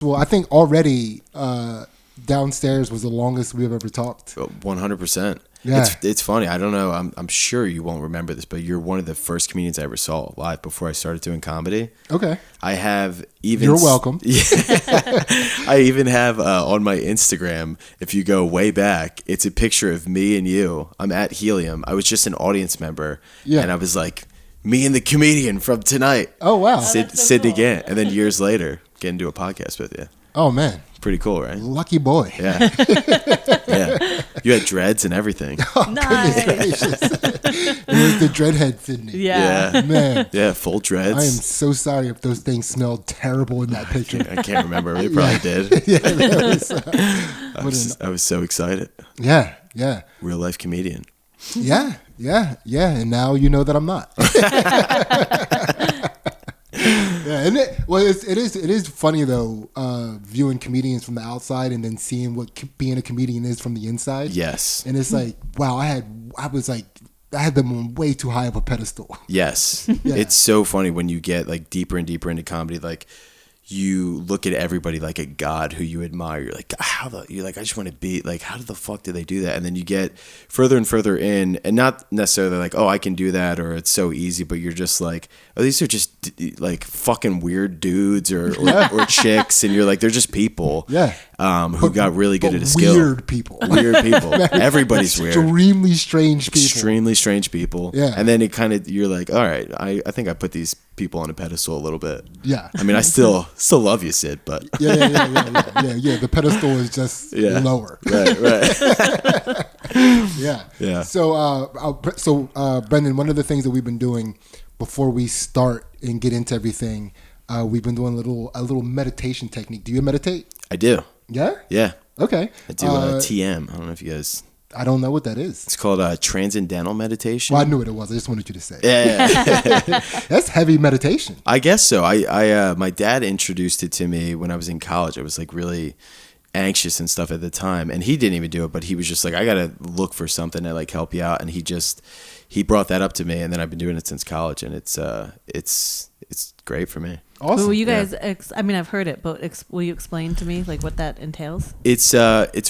Well, I think already downstairs was the longest we've ever talked. 100%. Yeah. It's funny. I don't know. I'm sure you won't remember this, but you're one of the first comedians I ever saw live before I started doing comedy. Okay. I have even... You're welcome. I even have on my Instagram, if you go way back, it's a picture of me and you. I'm at Helium. I was just an audience member. Yeah. And I was like, me and the comedian from tonight. Oh, wow. Sidney Gant. And then years later, get into a podcast with you. Oh, man. Pretty cool, right? Lucky boy. Yeah. Yeah. You had dreads and everything. Oh, Nice. goodness gracious. It was the dreadhead Sidney. Yeah. Man. Yeah, full dreads. I am so sorry if those things smelled terrible in that picture. I can't remember. They probably did. Yeah, that was, I was so excited. yeah. Real life comedian. Yeah. And now you know that I'm not. Yeah, and it is funny though, viewing comedians from the outside and then seeing what being a comedian is from the inside. Yes. And it's like, wow, I had them on way too high of a pedestal. Yes. Yeah. It's so funny when you get like deeper and deeper into comedy. Like you look at everybody like a god who you admire. You're like, I just want to be like, how the fuck did they do that? And then you get further and further in, and not necessarily like, oh, I can do that or it's so easy, but you're just like, oh, these are just like fucking weird dudes or chicks, and you're like, they're just people. Yeah. Who got really good at a skill. Weird people. Everybody's weird. Extremely strange people. Extremely strange people. Yeah. And then it kind of, you're like, all right, I think I put these people on a pedestal a little bit. Yeah. I mean, I still love you, Sid, but Yeah. The pedestal is just lower. Right. Yeah. So, Brendan, one of the things that we've been doing before we start and get into everything, we've been doing a little meditation technique. Do you meditate? I do. Yeah. Yeah. Okay. I do TM. I don't know if you guys. I don't know what that is. It's called transcendental meditation. Well, I knew what it was. I just wanted you to say. Yeah. That's heavy meditation. I guess so. I my dad introduced it to me when I was in college. I was like really anxious and stuff at the time, and he didn't even do it, but he was just like, I gotta look for something to like help you out, and he brought that up to me, and then I've been doing it since college, and it's great for me. Awesome. Will you guys? I've heard it, but will you explain to me like what that entails? It's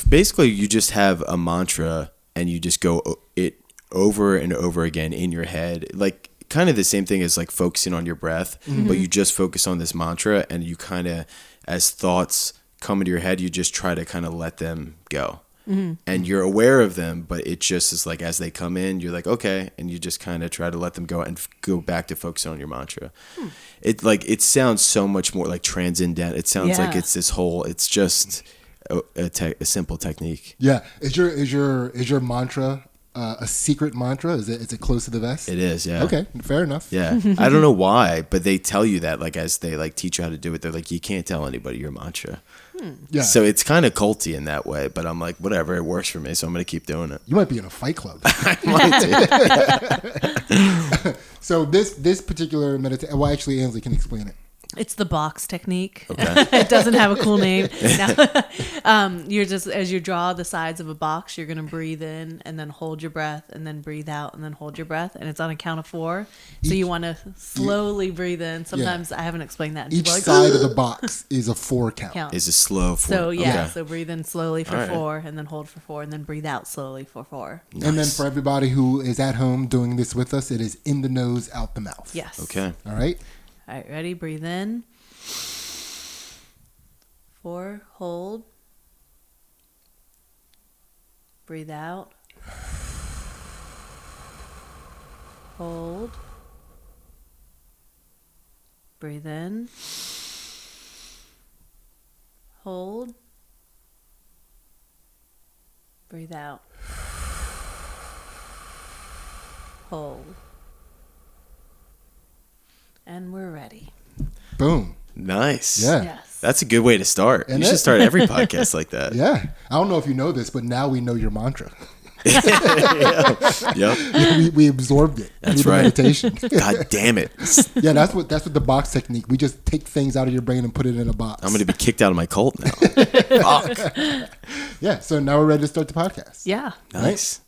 basically you just have a mantra and you just go it over and over again in your head, like kind of the same thing as like focusing on your breath, but you just focus on this mantra, and you kind of, as thoughts come into your head, you just try to kind of let them go. And you're aware of them, but it just is like as they come in, you're like, okay, and you just kind of try to let them go and go back to focusing on your mantra. It sounds so much more like transcendent. It sounds like it's this whole. It's just a simple technique. Yeah. Is your mantra a secret mantra? Is it close to the vest? It is. Yeah. Okay. Fair enough. Yeah. I don't know why, but they tell you that like as they like teach you how to do it. They're like, you can't tell anybody your mantra. Yeah. So it's kind of culty in that way, but I'm like, whatever, it works for me, so I'm going to keep doing it. You might be in a fight club. I might do. So this particular meditation, well, actually, Ansley can explain it. It's the box technique. Okay. It doesn't have a cool name. No. You're just, as you draw the sides of a box, you're going to breathe in and then hold your breath and then breathe out and then hold your breath. And it's on a count of 4. So you want to slowly breathe in. Sometimes I haven't explained that. Each side of the box is a 4 count. Is a slow 4. So yeah, Okay. so breathe in slowly for All right. 4 and then hold for 4 and then breathe out slowly for 4. Nice. And then for everybody who is at home doing this with us, it is in the nose, out the mouth. Yes. Okay. All right. All right, ready? Breathe in. 4, hold. Breathe out. Hold. Breathe in. Hold. Breathe out. Hold. And we're ready. Boom. Nice. Yeah. Yes. That's a good way to start. Isn't You should it? start every podcast like that. Yeah. I don't know if you know this, but now we know your mantra. Yep. we absorbed it. That's through the right. meditation. God damn it. Yeah, that's what the box technique. We just take things out of your brain and put it in a box. I'm going to be kicked out of my cult now. Fuck. Yeah. So now we're ready to start the podcast. Yeah. Nice.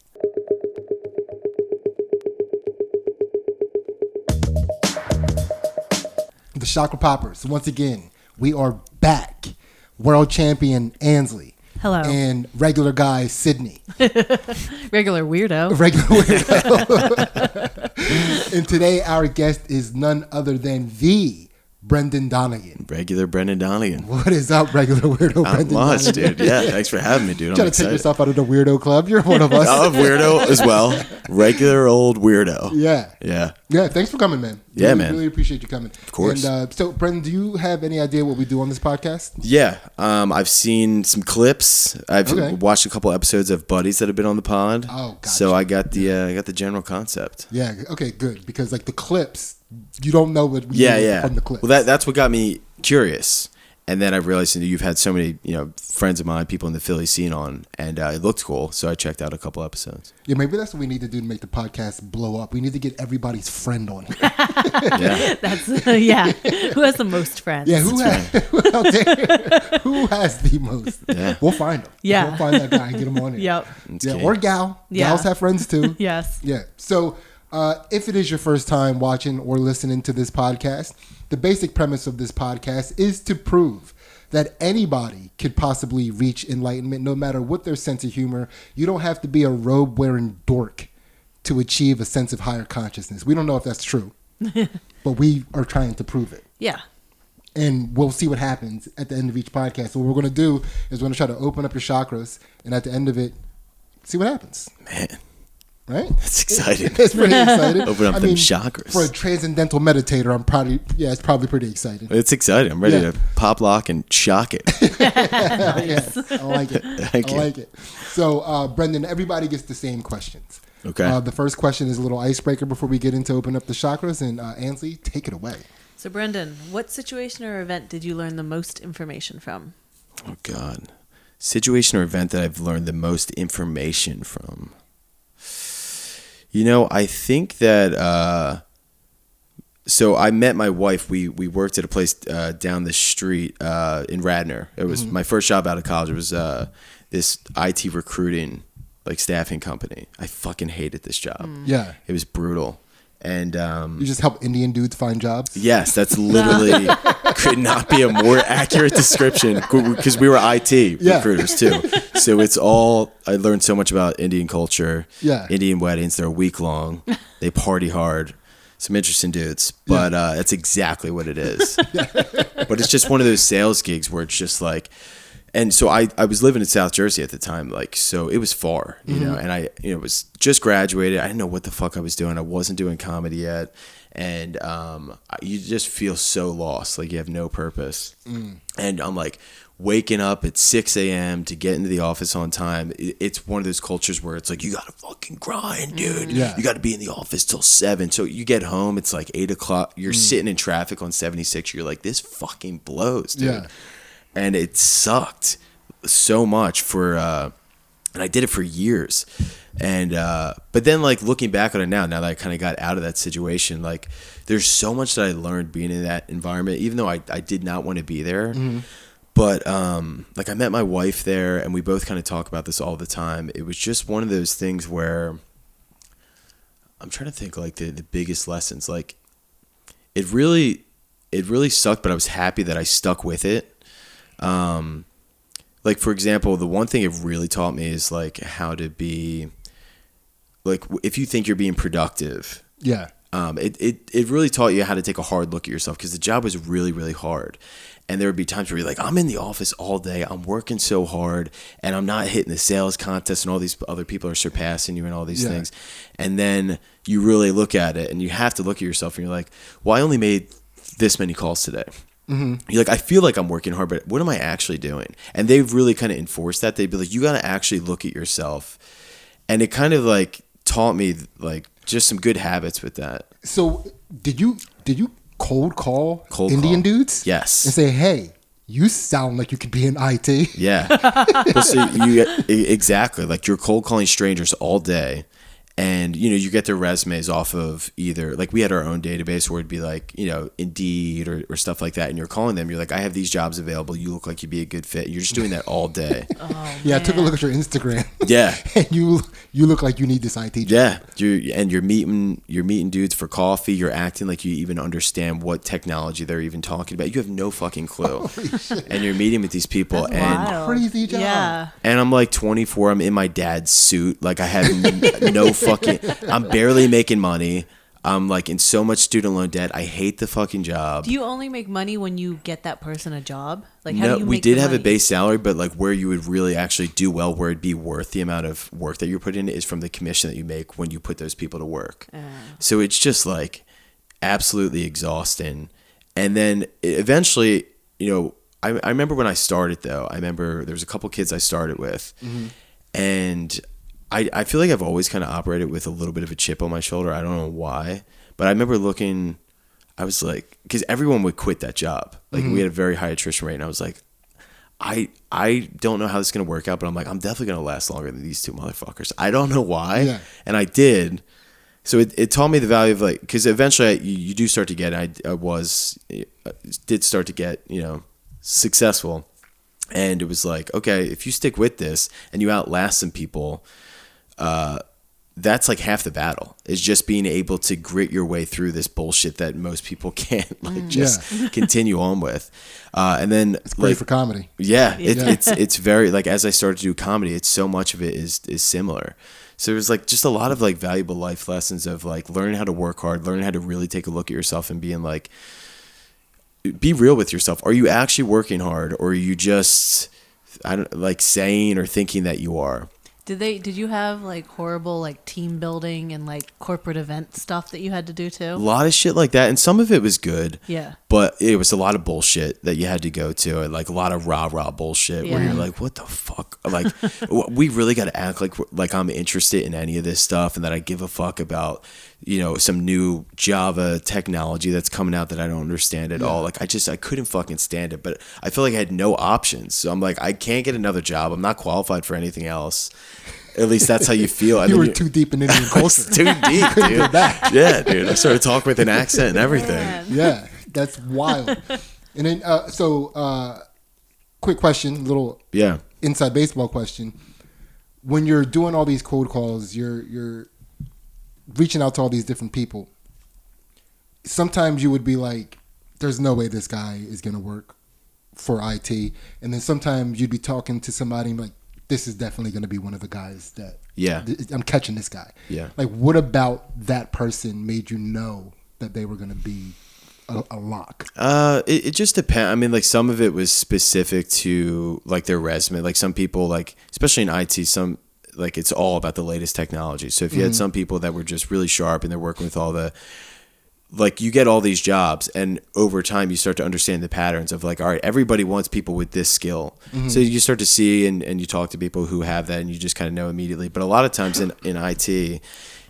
The Chakra Poppers. Once again, we are back. world champion Ansley. Hello. And regular guy Sidney. Regular weirdo. Regular weirdo. And today our guest is none other than the Brendan Donegan. Regular Brendan Donegan. What is up, regular weirdo Brendan Much, Donegan? dude. Yeah, thanks for having me, dude. Trying to take yourself out of the weirdo club. You're one of us. I love weirdo as well. Regular old weirdo. Yeah. Yeah. Yeah, thanks for coming, man. Yeah, really, man. Really appreciate you coming. Of course. And so, Brendan, do you have any idea what we do on this podcast? Yeah. I've seen some clips. I've watched a couple episodes of buddies that have been on the pod. Oh, gotcha. So I got the general concept. Yeah. Okay, good. Because like the clips, you don't know what we do from the clips. Well, that's what got me curious. And then I realized you've had so many, friends of mine, people in the Philly scene on, and it looked cool. So I checked out a couple episodes. Yeah, maybe that's what we need to do to make the podcast blow up. We need to get everybody's friend on here. Yeah. That's Who has the most friends? Yeah, who has the most? Yeah. We'll find him. Yeah. We'll find that guy and get him on here. Yep. Yeah, or gal. Yeah. Gals have friends too. Yes. Yeah. So if it is your first time watching or listening to this podcast, the basic premise of this podcast is to prove that anybody could possibly reach enlightenment, no matter what their sense of humor. You don't have to be a robe-wearing dork to achieve a sense of higher consciousness. We don't know if that's true, but we are trying to prove it. Yeah. And we'll see what happens at the end of each podcast. So what we're going to do is we're going to try to open up your chakras, and at the end of it, see what happens. Man. Right? That's exciting. It's pretty exciting. Open up them chakras. For a transcendental meditator, it's probably pretty exciting. It's exciting. I'm ready to pop lock and shock it. Yes, I like it. Thank you. I like it. So, Brendan, everybody gets the same questions. Okay. The first question is a little icebreaker before we get into open up the chakras. And Ansley, take it away. So, Brendan, what situation or event did you learn the most information from? Oh, God. Situation or event that I've learned the most information from. I think that, so I met my wife, we worked at a place down the street in Radnor. It was my first job out of college. It was this IT recruiting, staffing company. I fucking hated this job. Yeah. It was brutal. And you just help Indian dudes find jobs? Yes, that's literally could not be a more accurate description because we were IT recruiters too. So it's all, I learned so much about Indian culture. Yeah. Indian weddings, they're a week long. They party hard. Some interesting dudes, but that's exactly what it is. But it's just one of those sales gigs where it's just like, and so I was living in South Jersey at the time, so it was far, and I was just graduated. I didn't know what the fuck I was doing. I wasn't doing comedy yet. And you just feel so lost, you have no purpose. And I'm waking up at 6 a.m. to get into the office on time. It's one of those cultures where it's you got to fucking grind, dude. Yeah. You got to be in the office till 7. So you get home, it's 8 o'clock. You're sitting in traffic on 76. You're this fucking blows, dude. Yeah. And it sucked so much and I did it for years. And, but then looking back on it now that I kind of got out of that situation, there's so much that I learned being in that environment, even though I did not want to be there. But, I met my wife there and we both kind of talk about this all the time. It was just one of those things where I'm trying to think the biggest lessons, it really sucked, but I was happy that I stuck with it. For example, the one thing it really taught me is how to be if you think you're being productive. Yeah. It really taught you how to take a hard look at yourself because the job was really, really hard. And there would be times where you're I'm in the office all day. I'm working so hard and I'm not hitting the sales contest and all these other people are surpassing you and all these things. And then you really look at it and you have to look at yourself and you're well, I only made this many calls today. You're I feel like I'm working hard, but what am I actually doing? And they've really kind of enforced that. They'd be you got to actually look at yourself. And it kind of taught me just some good habits with that. So did you cold call Indian dudes? Yes. And say, hey, you sound like you could be in IT. Yeah. So exactly. You're cold calling strangers all day. And, you get their resumes off of either, like we had our own database where it'd be like, Indeed or stuff like that. And you're calling them. You're like, I have these jobs available. You look like you'd be a good fit. And you're just doing that all day. I took a look at your Instagram. Yeah. And you look like you need this IT job. Yeah. You're meeting dudes for coffee. You're acting like you even understand what technology they're even talking about. You have no fucking clue. And you're meeting with these people. That's and wild. Crazy job. Yeah. And I'm like 24. I'm in my dad's suit. Like I have no fucking. I'm barely making money. I'm like in so much student loan debt. I hate the fucking job. Do you only make money when you get that person a job? Like how No, do you we make did the have a money? base salary, but like where you would really actually do well, where it'd be worth the amount of work that you're putting in is from the commission that you make when you put those people to work. So it's just absolutely exhausting. And then eventually, I remember when I started though, I remember there was a couple kids I started with, and I feel like I've always kind of operated with a little bit of a chip on my shoulder. I don't know why, but I remember looking, I was like, because everyone would quit that job. Like we had a very high attrition rate, and I was like, I don't know how this is going to work out, but I'm like, I'm definitely going to last longer than these two motherfuckers. I don't know why. Yeah. And I did. So it taught me the value of because eventually you do start to get, did start to get, successful. And it was like, okay, if you stick with this and you outlast some people, that's like half the battle, is just being able to grit your way through this bullshit that most people can't continue on with. And then It's great for comedy. Yeah, it's very as I started to do comedy, it's so much of it is similar. So it was just a lot of valuable life lessons of learning how to work hard, learning how to really take a look at yourself and being be real with yourself. Are you actually working hard, or are you just saying or thinking that you are? Did you have horrible team building and corporate event stuff that you had to do too? A lot of shit like that, and some of it was good. Yeah. But it was a lot of bullshit that you had to go to, and a lot of rah-rah bullshit where you're like, what the fuck? We really got to act like I'm interested in any of this stuff, and that I give a fuck about, some new Java technology that's coming out that I don't understand at all. I couldn't fucking stand it, but I feel like I had no options. So I'm like, I can't get another job. I'm not qualified for anything else. At least that's how you feel. You were too deep in Indian culture. Too deep, dude. Get back. Yeah, dude. I started talking with an accent and everything. Man. Yeah, that's wild. And then, quick question, little inside baseball question. When you're doing all these cold calls, you're reaching out to all these different people. Sometimes you would be like, there's no way this guy is going to work for IT. And then sometimes you'd be talking to somebody and be like, this is definitely going to be one of the guys that I'm catching this guy. Yeah. What about that person made you know that they were going to be a lock? It just depends. I mean, some of it was specific to their resume. Some people, especially in IT, it's all about the latest technology. So if you had some people that were just really sharp and they're working with all the, you get all these jobs, and over time you start to understand the patterns of all right, everybody wants people with this skill. So you start to see and you talk to people who have that, and you just kind of know immediately. But a lot of times in IT,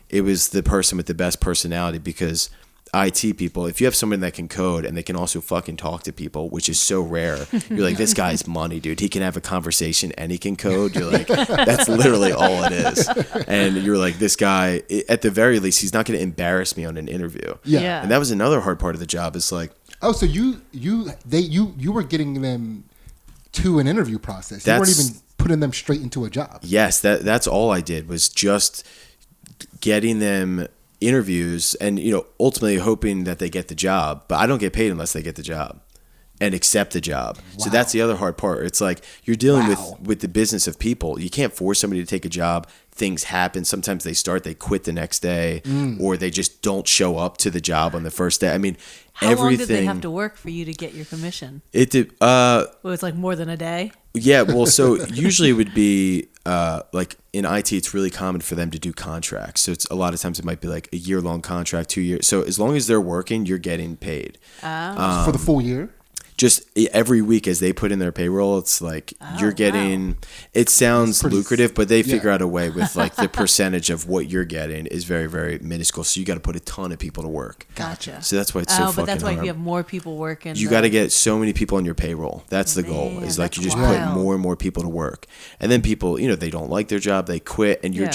it was the person with the best personality, because IT people, if you have someone that can code and they can also fucking talk to people, which is so rare, you're like, this guy's money, dude. He can have a conversation and he can code. You're like, that's literally all it is. And you're like, this guy, at the very least, he's not going to embarrass me on an interview. Yeah. And that was another hard part of the job. Is oh, so you were getting them to an interview process. You weren't even putting them straight into a job. Yes, that's all I did, was just getting them interviews and ultimately hoping that they get the job. But I don't get paid unless they get the job and accept the job. Wow. So that's the other hard part. It's you're dealing with the business of people. You can't force somebody to take a job. Things happen. Sometimes they quit the next day, or they just don't show up to the job on the first day. I mean, how long did they have to work for you to get your commission? It did. It was more than a day. Yeah, well, so usually it would be in IT, it's really common for them to do contracts. So it's a lot of times it might be a year-long contract, 2 years. So as long as they're working, you're getting paid. For the full year? Just every week as they put in their payroll, it's you're getting, it sounds lucrative, but they figure out a way with the percentage of what you're getting is very, very minuscule. So you got to put a ton of people to work. Gotcha. So that's why it's so fucking hard. But that's why if you have more people working, you got to get so many people on your payroll. That's the goal. Is you just put more and more people to work. And then people, they don't like their job, they quit, and you're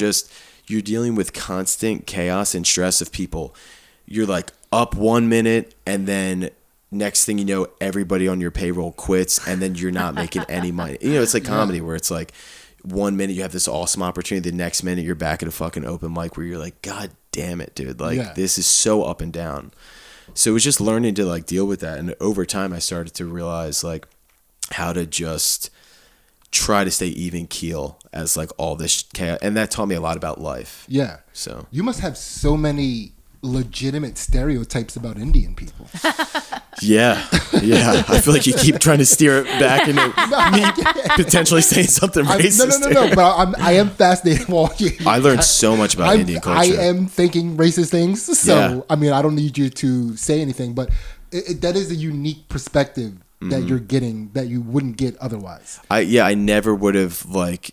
you're dealing with constant chaos and stress of people. You're like up 1 minute, and then next thing you know, everybody on your payroll quits, and then you're not making any money. You know, it's like comedy where it's like 1 minute you have this awesome opportunity, the next minute you're back at a fucking open mic where you're like, God damn it, dude. Like this is so up and down. So it was just learning to like deal with that. And over time I started to realize like how to just try to stay even keel as like all this chaos. And that taught me a lot about life. Yeah. So you must have so many legitimate stereotypes about Indian people. Yeah. I feel like you keep trying to steer it back into me potentially saying something racist. No. But I am fascinated. Well, I learned so much about Indian culture. I am thinking racist things. So, I mean, I don't need you to say anything, but that is a unique perspective that you're getting that you wouldn't get otherwise. I never would have like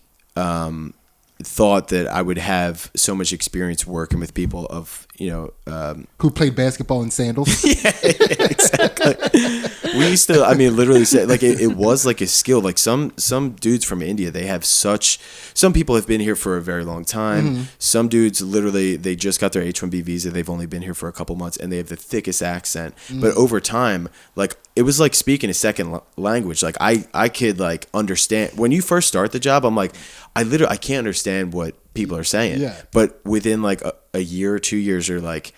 thought that I would have so much experience working with people of, you know, who played basketball in sandals. Yeah, exactly. We used to, I mean, literally say like it was like a skill. Like some dudes from India, they have some people have been here for a very long time. Mm-hmm. Some dudes literally, they just got their H-1B visa. They've only been here for a couple months and they have the thickest accent. Mm-hmm. But over time, like it was like speaking a second language. Like I could like understand when you first start the job. I'm like, I can't understand what people are saying. Yeah. But within like a year or 2 years, or like,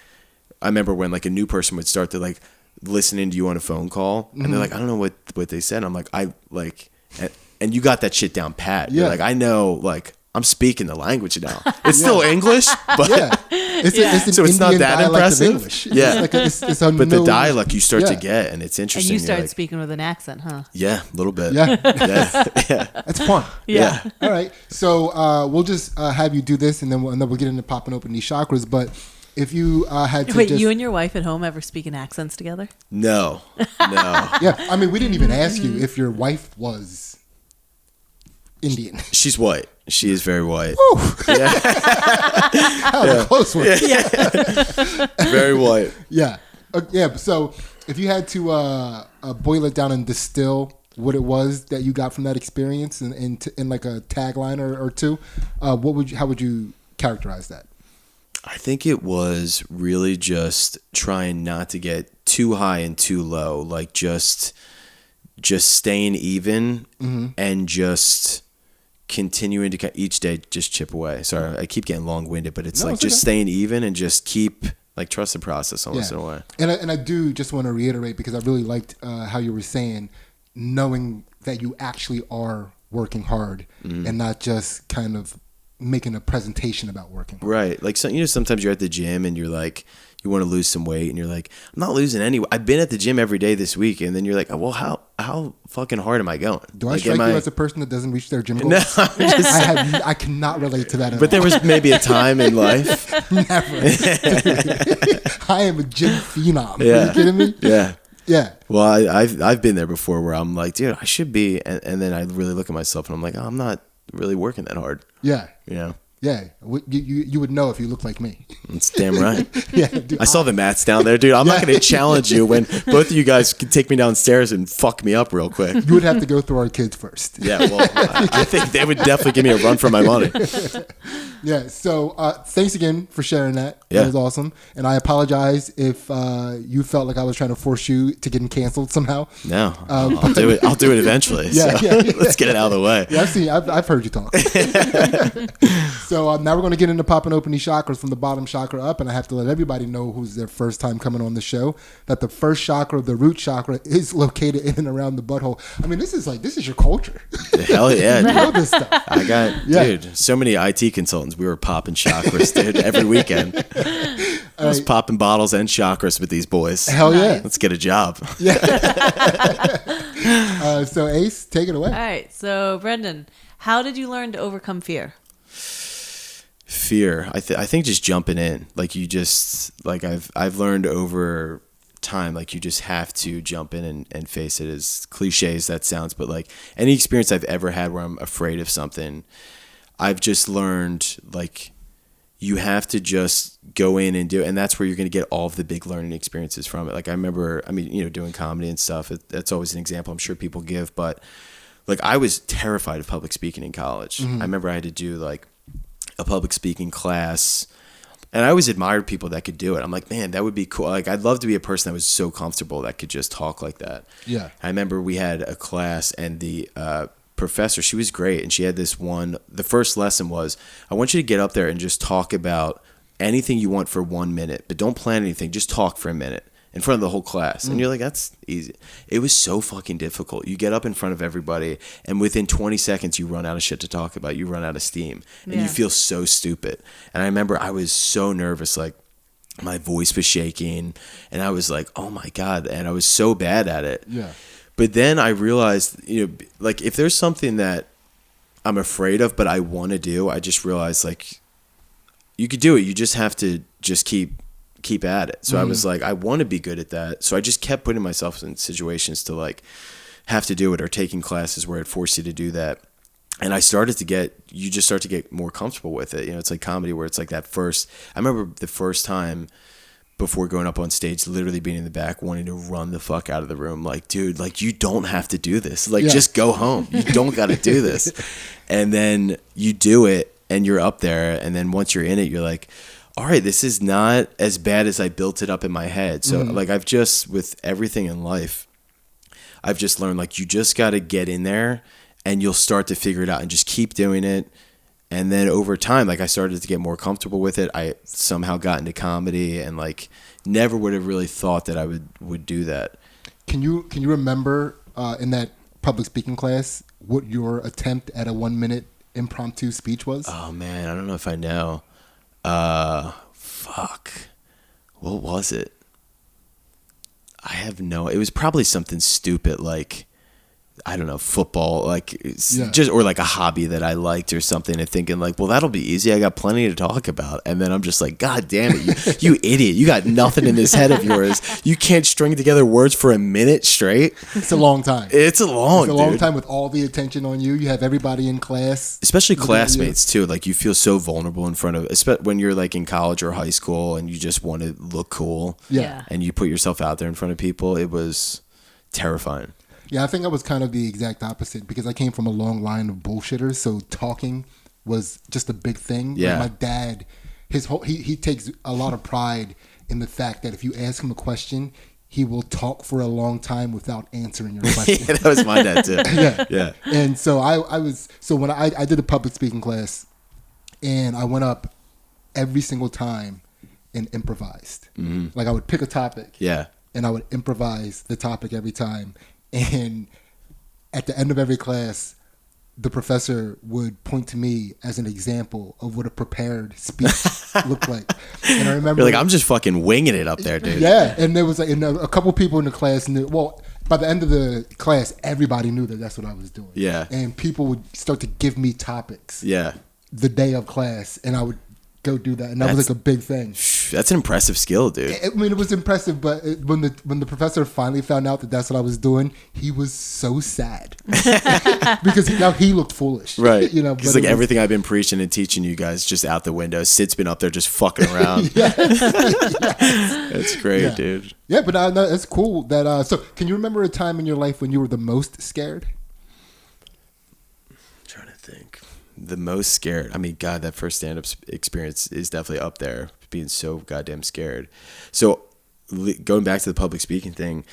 I remember when like a new person would start to like listening to you on a phone call, and they're like, I don't know what they said. I'm like, and you got that shit down pat. Yeah. You're like, I know, like I'm speaking the language now. It's still English, but it's it's not that impressive. English. Yeah, but the dialect you start to get, and it's interesting. And you started speaking with an accent, huh? Yeah, a little bit. Yeah, yeah. That's fun. Yeah. All right, so we'll just have you do this, and then we'll get into popping open these chakras. But if you had to you and your wife at home ever speak in accents together? No. Yeah, I mean, we didn't even ask you if your wife was Indian. She's white. She is very white. Yeah. That was a close one. Yeah. Very white. Yeah. Yeah. So if you had to boil it down and distill what it was that you got from that experience in like a tagline or two, how would you characterize that? I think it was really just trying not to get too high and too low, like just staying even and just continuing to each day just chip away. Sorry, I keep getting long-winded, but it's just staying even and just keep like trust the process almost in a way. And I do just want to reiterate, because I really liked how you were saying, knowing that you actually are working hard and not just kind of making a presentation about working hard. Right. Like, so, you know, sometimes you're at the gym and you're like, you want to lose some weight and you're like, I'm not losing any. I've been at the gym every day this week. And then you're like, oh, well, how fucking hard am I going? Do I strike you as a person that doesn't reach their gym goals? No, I cannot relate to that at all. But there was maybe a time in life. Never. I am a gym phenom. Yeah. Are you kidding me? Yeah. Yeah. Well, I've been there before where I'm like, dude, I should be. And then I really look at myself and I'm like, oh, I'm not really working that hard. Yeah. You know? Yeah, you would know if you looked like me. That's damn right. Yeah, dude, I saw the mats down there, dude. I'm not going to challenge you when both of you guys could take me downstairs and fuck me up real quick. You would have to go through our kids first. Yeah, well, I think they would definitely give me a run for my money. Yeah, so thanks again for sharing that. Yeah. That was awesome. And I apologize if you felt like I was trying to force you to get canceled somehow. No, I'll do it. I'll do it eventually. Yeah, so let's get it out of the way. Yeah, I've heard you talk. So now we're going to get into popping open these chakras from the bottom chakra up, and I have to let everybody know who's their first time coming on the show that the first chakra, the root chakra, is located in and around the butthole. I mean, this is your culture. Hell yeah, dude. You know this stuff. I got, dude, so many IT consultants. We were popping chakras, dude, every weekend. I was popping bottles and chakras with these boys. Hell yeah. Let's get a job. Yeah. So Ace, take it away. All right. So Brendan, how did you learn to overcome fear? Fear, I think just jumping in, like you just, like I've learned over time, like you just have to jump in and face it, as cliche as that sounds. But like any experience I've ever had where I'm afraid of something, I've just learned like you have to just go in and do it. And that's where you're going to get all of the big learning experiences from it. Like I remember, I mean, you know, doing comedy and stuff, that's always an example I'm sure people give, but like I was terrified of public speaking in college. I remember I had to do like a public speaking class. And I always admired people that could do it. I'm like, man, that would be cool. Like, I'd love to be a person that was so comfortable that could just talk like that. Yeah. I remember we had a class, and the professor, she was great. And she had this one, the first lesson was, I want you to get up there and just talk about anything you want for 1 minute, but don't plan anything. Just talk for a minute in front of the whole class. And you're like, that's easy. It was so fucking difficult. You get up in front of everybody, and within 20 seconds, you run out of shit to talk about. You run out of steam, and you feel so stupid. And I remember I was so nervous, like my voice was shaking, and I was like, oh my God. And I was so bad at it. Yeah. But then I realized, like, if there's something that I'm afraid of, but I want to do, I just realized, like, you could do it. You just have to just keep at it. So I was like, I want to be good at that. So I just kept putting myself in situations to like have to do it, or taking classes where it forced you to do that. And I started to you just start to get more comfortable with it. It's like comedy, where it's like that first, I remember the first time before going up on stage, literally being in the back, wanting to run the fuck out of the room. Like, dude, like, you don't have to do this. Like, just go home. You don't got to do this. And then you do it, and you're up there. And then once you're in it, you're like, all right, this is not as bad as I built it up in my head. So like, I've just, with everything in life, I've just learned, like, you just got to get in there, and you'll start to figure it out, and just keep doing it. And then over time, like, I started to get more comfortable with it. I somehow got into comedy, and like, never would have really thought that I would do that. Can you remember in that public speaking class what your attempt at a 1 minute impromptu speech was? Oh man, I don't know if I know. Fuck. What was it? It was probably something stupid, like, I don't know, football, like, just, or like a hobby that I liked or something, and thinking like, well, that'll be easy. I got plenty to talk about. And then I'm just like, God damn it, you idiot. You got nothing in this head of yours. You can't string together words for a minute straight. It's a long time. It's a long time with all the attention on you. You have everybody in class. Especially classmates too. Like, you feel so vulnerable in front of, especially when you're like in college or high school, and you just want to look cool. Yeah. And you put yourself out there in front of people. It was terrifying. Yeah, I think I was kind of the exact opposite, because I came from a long line of bullshitters, so talking was just a big thing. Yeah. Like, my dad, he takes a lot of pride in the fact that if you ask him a question, he will talk for a long time without answering your question. Yeah, that was my dad too. Yeah. And so when I did a public speaking class, and I went up every single time and improvised. Mm-hmm. Like, I would pick a topic. Yeah. And I would improvise the topic every time. And at the end of every class, the professor would point to me as an example of what a prepared speech looked like. And I remember, you're like, I'm just fucking winging it up there, dude. Yeah, and there was a couple people in the class knew. Well, by the end of the class, everybody knew that that's what I was doing. Yeah, and people would start to give me topics. Yeah, the day of class, and I would go do that, and that was like a big thing. That's an impressive skill, dude. I mean, it was impressive, but when the professor finally found out that that's what I was doing, he was so sad because now he looked foolish, right? Because like, everything I've been preaching and teaching you guys just out the window. Sid's been up there just fucking around. Yes. That's great, dude. Yeah, but no, that's cool. That so, can you remember a time in your life when you were the most scared? I'm trying to think. The most scared. I mean, God, that first stand-up experience is definitely up there, being so goddamn scared. So going back to the public speaking thing,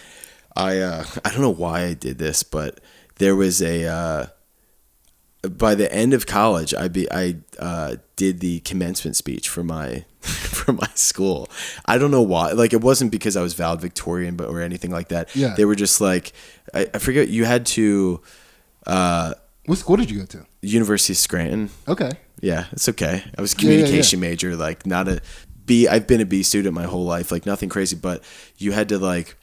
I don't know why I did this, but there was by the end of college, I did the commencement speech for my school. I don't know why. Like, it wasn't because I was valedictorian, or anything like that. Yeah. They were just like, I forget. You had to. What school did you go to? University of Scranton. Okay. Yeah, it's okay. I was a communication major, like, not a B. I've been a B student my whole life, like, nothing crazy, but you had to, like,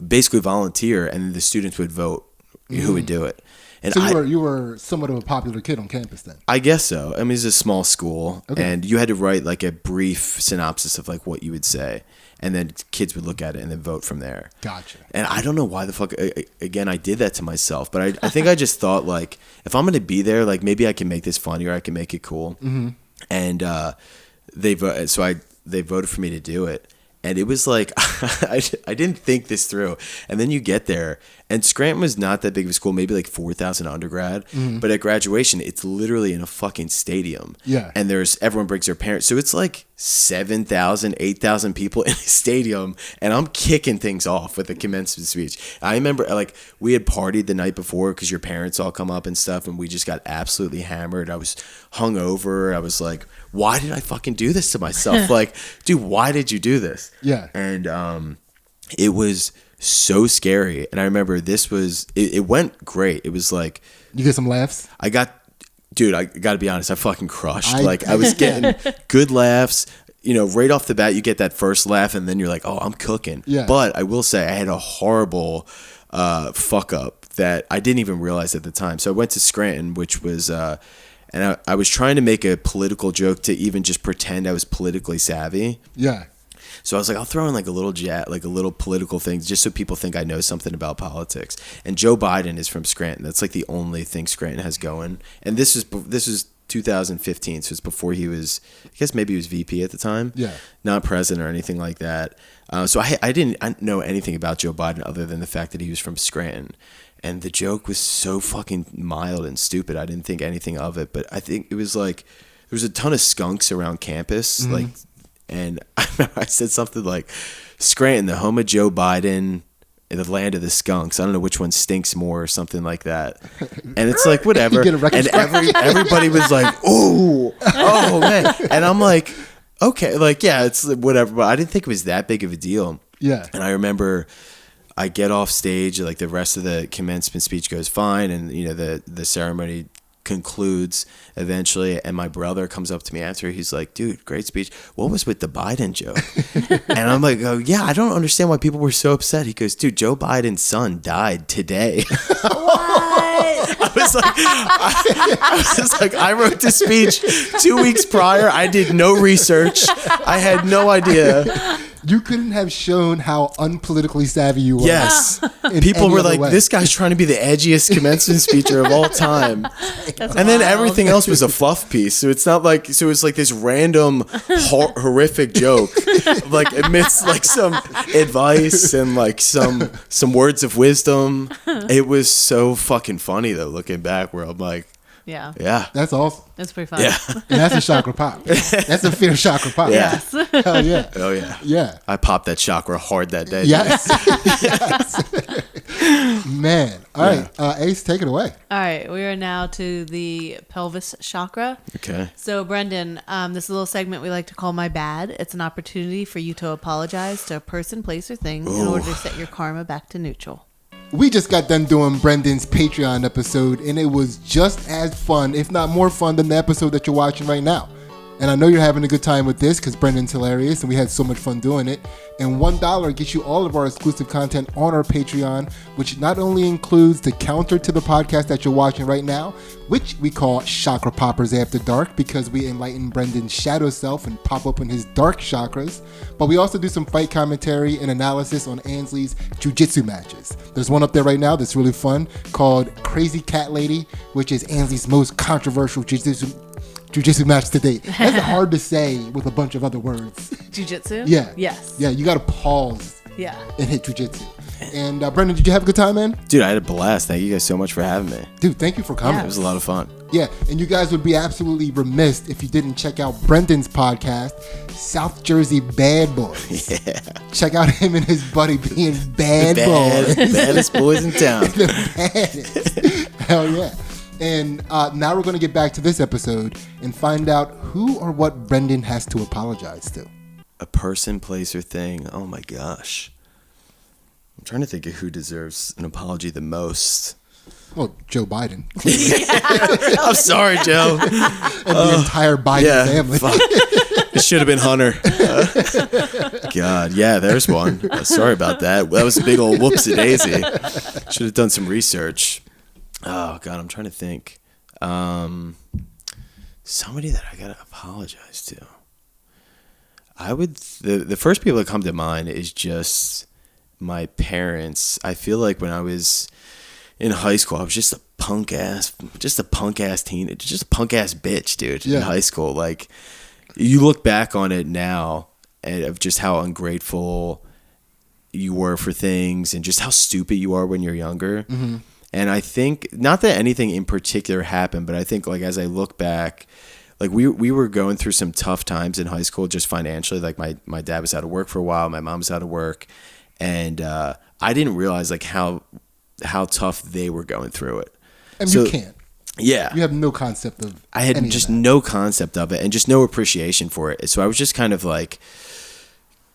basically volunteer, and the students would vote who would do it. And so you were somewhat of a popular kid on campus then? I guess so. I mean, it's a small school, okay. And you had to write like a brief synopsis of like what you would say, and then kids would look at it and then vote from there. Gotcha. And I don't know why the fuck, again, I did that to myself, but I think I just thought, like, if I'm going to be there, like, maybe I can make this funny, or I can make it cool. Mm-hmm. And they voted for me to do it. And it was like, I didn't think this through. And then you get there, and Scranton was not that big of a school, maybe like 4,000 undergrad. But at graduation, it's literally in a fucking stadium. Yeah. And everyone brings their parents. So it's like 7,000, 8,000 people in a stadium. And I'm kicking things off with a commencement speech. I remember like we had partied the night before because your parents all come up and stuff. And we just got absolutely hammered. I was hungover. I was like, why did I fucking do this to myself? Like, dude, why did you do this? Yeah. And it was so scary. And I remember it went great. It was like, You get some laughs? I got to be honest, I fucking crushed. I was getting good laughs. You know, right off the bat, you get that first laugh, and then you're like, oh, I'm cooking. Yeah. But I will say I had a horrible fuck up that I didn't even realize at the time. So I went to Scranton, which was... and I was trying to make a political joke to even just pretend I was politically savvy. Yeah. So I was like, I'll throw in like a little political thing just so people think I know something about politics. And Joe Biden is from Scranton. That's like the only thing Scranton has going. And this was 2015, so it's before he was, I guess maybe he was VP at the time. Yeah. Not president or anything like that. So I didn't know anything about Joe Biden other than the fact that he was from Scranton. And the joke was so fucking mild and stupid. I didn't think anything of it. But I think it was like, there was a ton of skunks around campus. Like, and I remember I said something like, Scranton, the home of Joe Biden, in the land of the skunks. I don't know which one stinks more or something like that. And it's like, whatever. And everybody was like, oh man. And I'm like, okay, like, yeah, it's whatever. But I didn't think it was that big of a deal. Yeah. And I remember I get off stage, like the rest of the commencement speech goes fine, and you know the ceremony concludes eventually, and my brother comes up to me after. He's like, dude, great speech. What was with the Biden joke? And I'm like, oh yeah, I don't understand why people were so upset. He goes, dude, Joe Biden's son died today. I was like, I wrote this speech 2 weeks prior. I did no research. I had no idea. You couldn't have shown how unpolitically savvy you were. Yes. People were like, this guy's trying to be the edgiest commencement speaker of all time. And then everything else was a fluff piece. So it's not like, so it's like this random horrific joke, like amidst like some advice and like some words of wisdom. It was so fucking funny though, looking back, where I'm like, yeah. That's awesome. That's pretty fun. Yeah. And that's a chakra pop. That's a fair chakra pop. Yeah. Yes. Hell yeah. Oh yeah. Yeah. I popped that chakra hard that day. Yes. Yes. Man. All right. Ace, take it away. All right. We are now to the pelvis chakra. Okay. So, Brendan, this little segment we like to call My Bad. It's an opportunity for you to apologize to a person, place, or thing in order to set your karma back to neutral. We just got done doing Brendan's Patreon episode, and it was just as fun, if not more fun, than the episode that you're watching right now. And I know you're having a good time with this because Brendan's hilarious and we had so much fun doing it. And $1 gets you all of our exclusive content on our Patreon, which not only includes the counter to the podcast that you're watching right now, which we call Chakra Poppers After Dark because we enlighten Brendan's shadow self and pop open his dark chakras, but we also do some fight commentary and analysis on Ansley's jiu-jitsu matches. There's one up there right now that's really fun called Crazy Cat Lady, which is Ansley's most controversial jiu-jitsu match to date. That's hard to say with a bunch of other words. Jiu-jitsu? Yeah. Yes. Yeah, you got to pause Yeah. and hit jiu-jitsu. And Brendan, did you have a good time, man? Dude, I had a blast. Thank you guys so much for having me. Dude, thank you for coming. It was a lot of fun. Yeah, and you guys would be absolutely remiss if you didn't check out Brendan's podcast, South Jersey Bad Boys. Yeah. Check out him and his buddy being bad boys. Baddest boys in town. The baddest. Hell yeah. And now we're going to get back to this episode and find out who or what Brendan has to apologize to. A person, place, or thing. Oh my gosh. I'm trying to think of who deserves an apology the most. Well, Joe Biden. I'm sorry, Joe. And the entire Biden family. Fuck. It should have been Hunter. God, yeah, there's one. Sorry about that. That was a big old whoopsie daisy. Should have done some research. Oh, God, I'm trying to think. Somebody that I got to apologize to. The first people that come to mind is just my parents. I feel like when I was in high school, I was just a punk ass teen, just a punk ass bitch, dude, in high school. Like, you look back on it now, and of just how ungrateful you were for things and just how stupid you are when you're younger. Mm-hmm. And I think, not that anything in particular happened, but I think like as I look back, like we were going through some tough times in high school just financially. Like my dad was out of work for a while, my mom was out of work, and I didn't realize like how tough they were going through it. And so, you can't. Yeah. You have no concept of I had any just of that. no concept of it and just no appreciation for it. So I was just kind of like,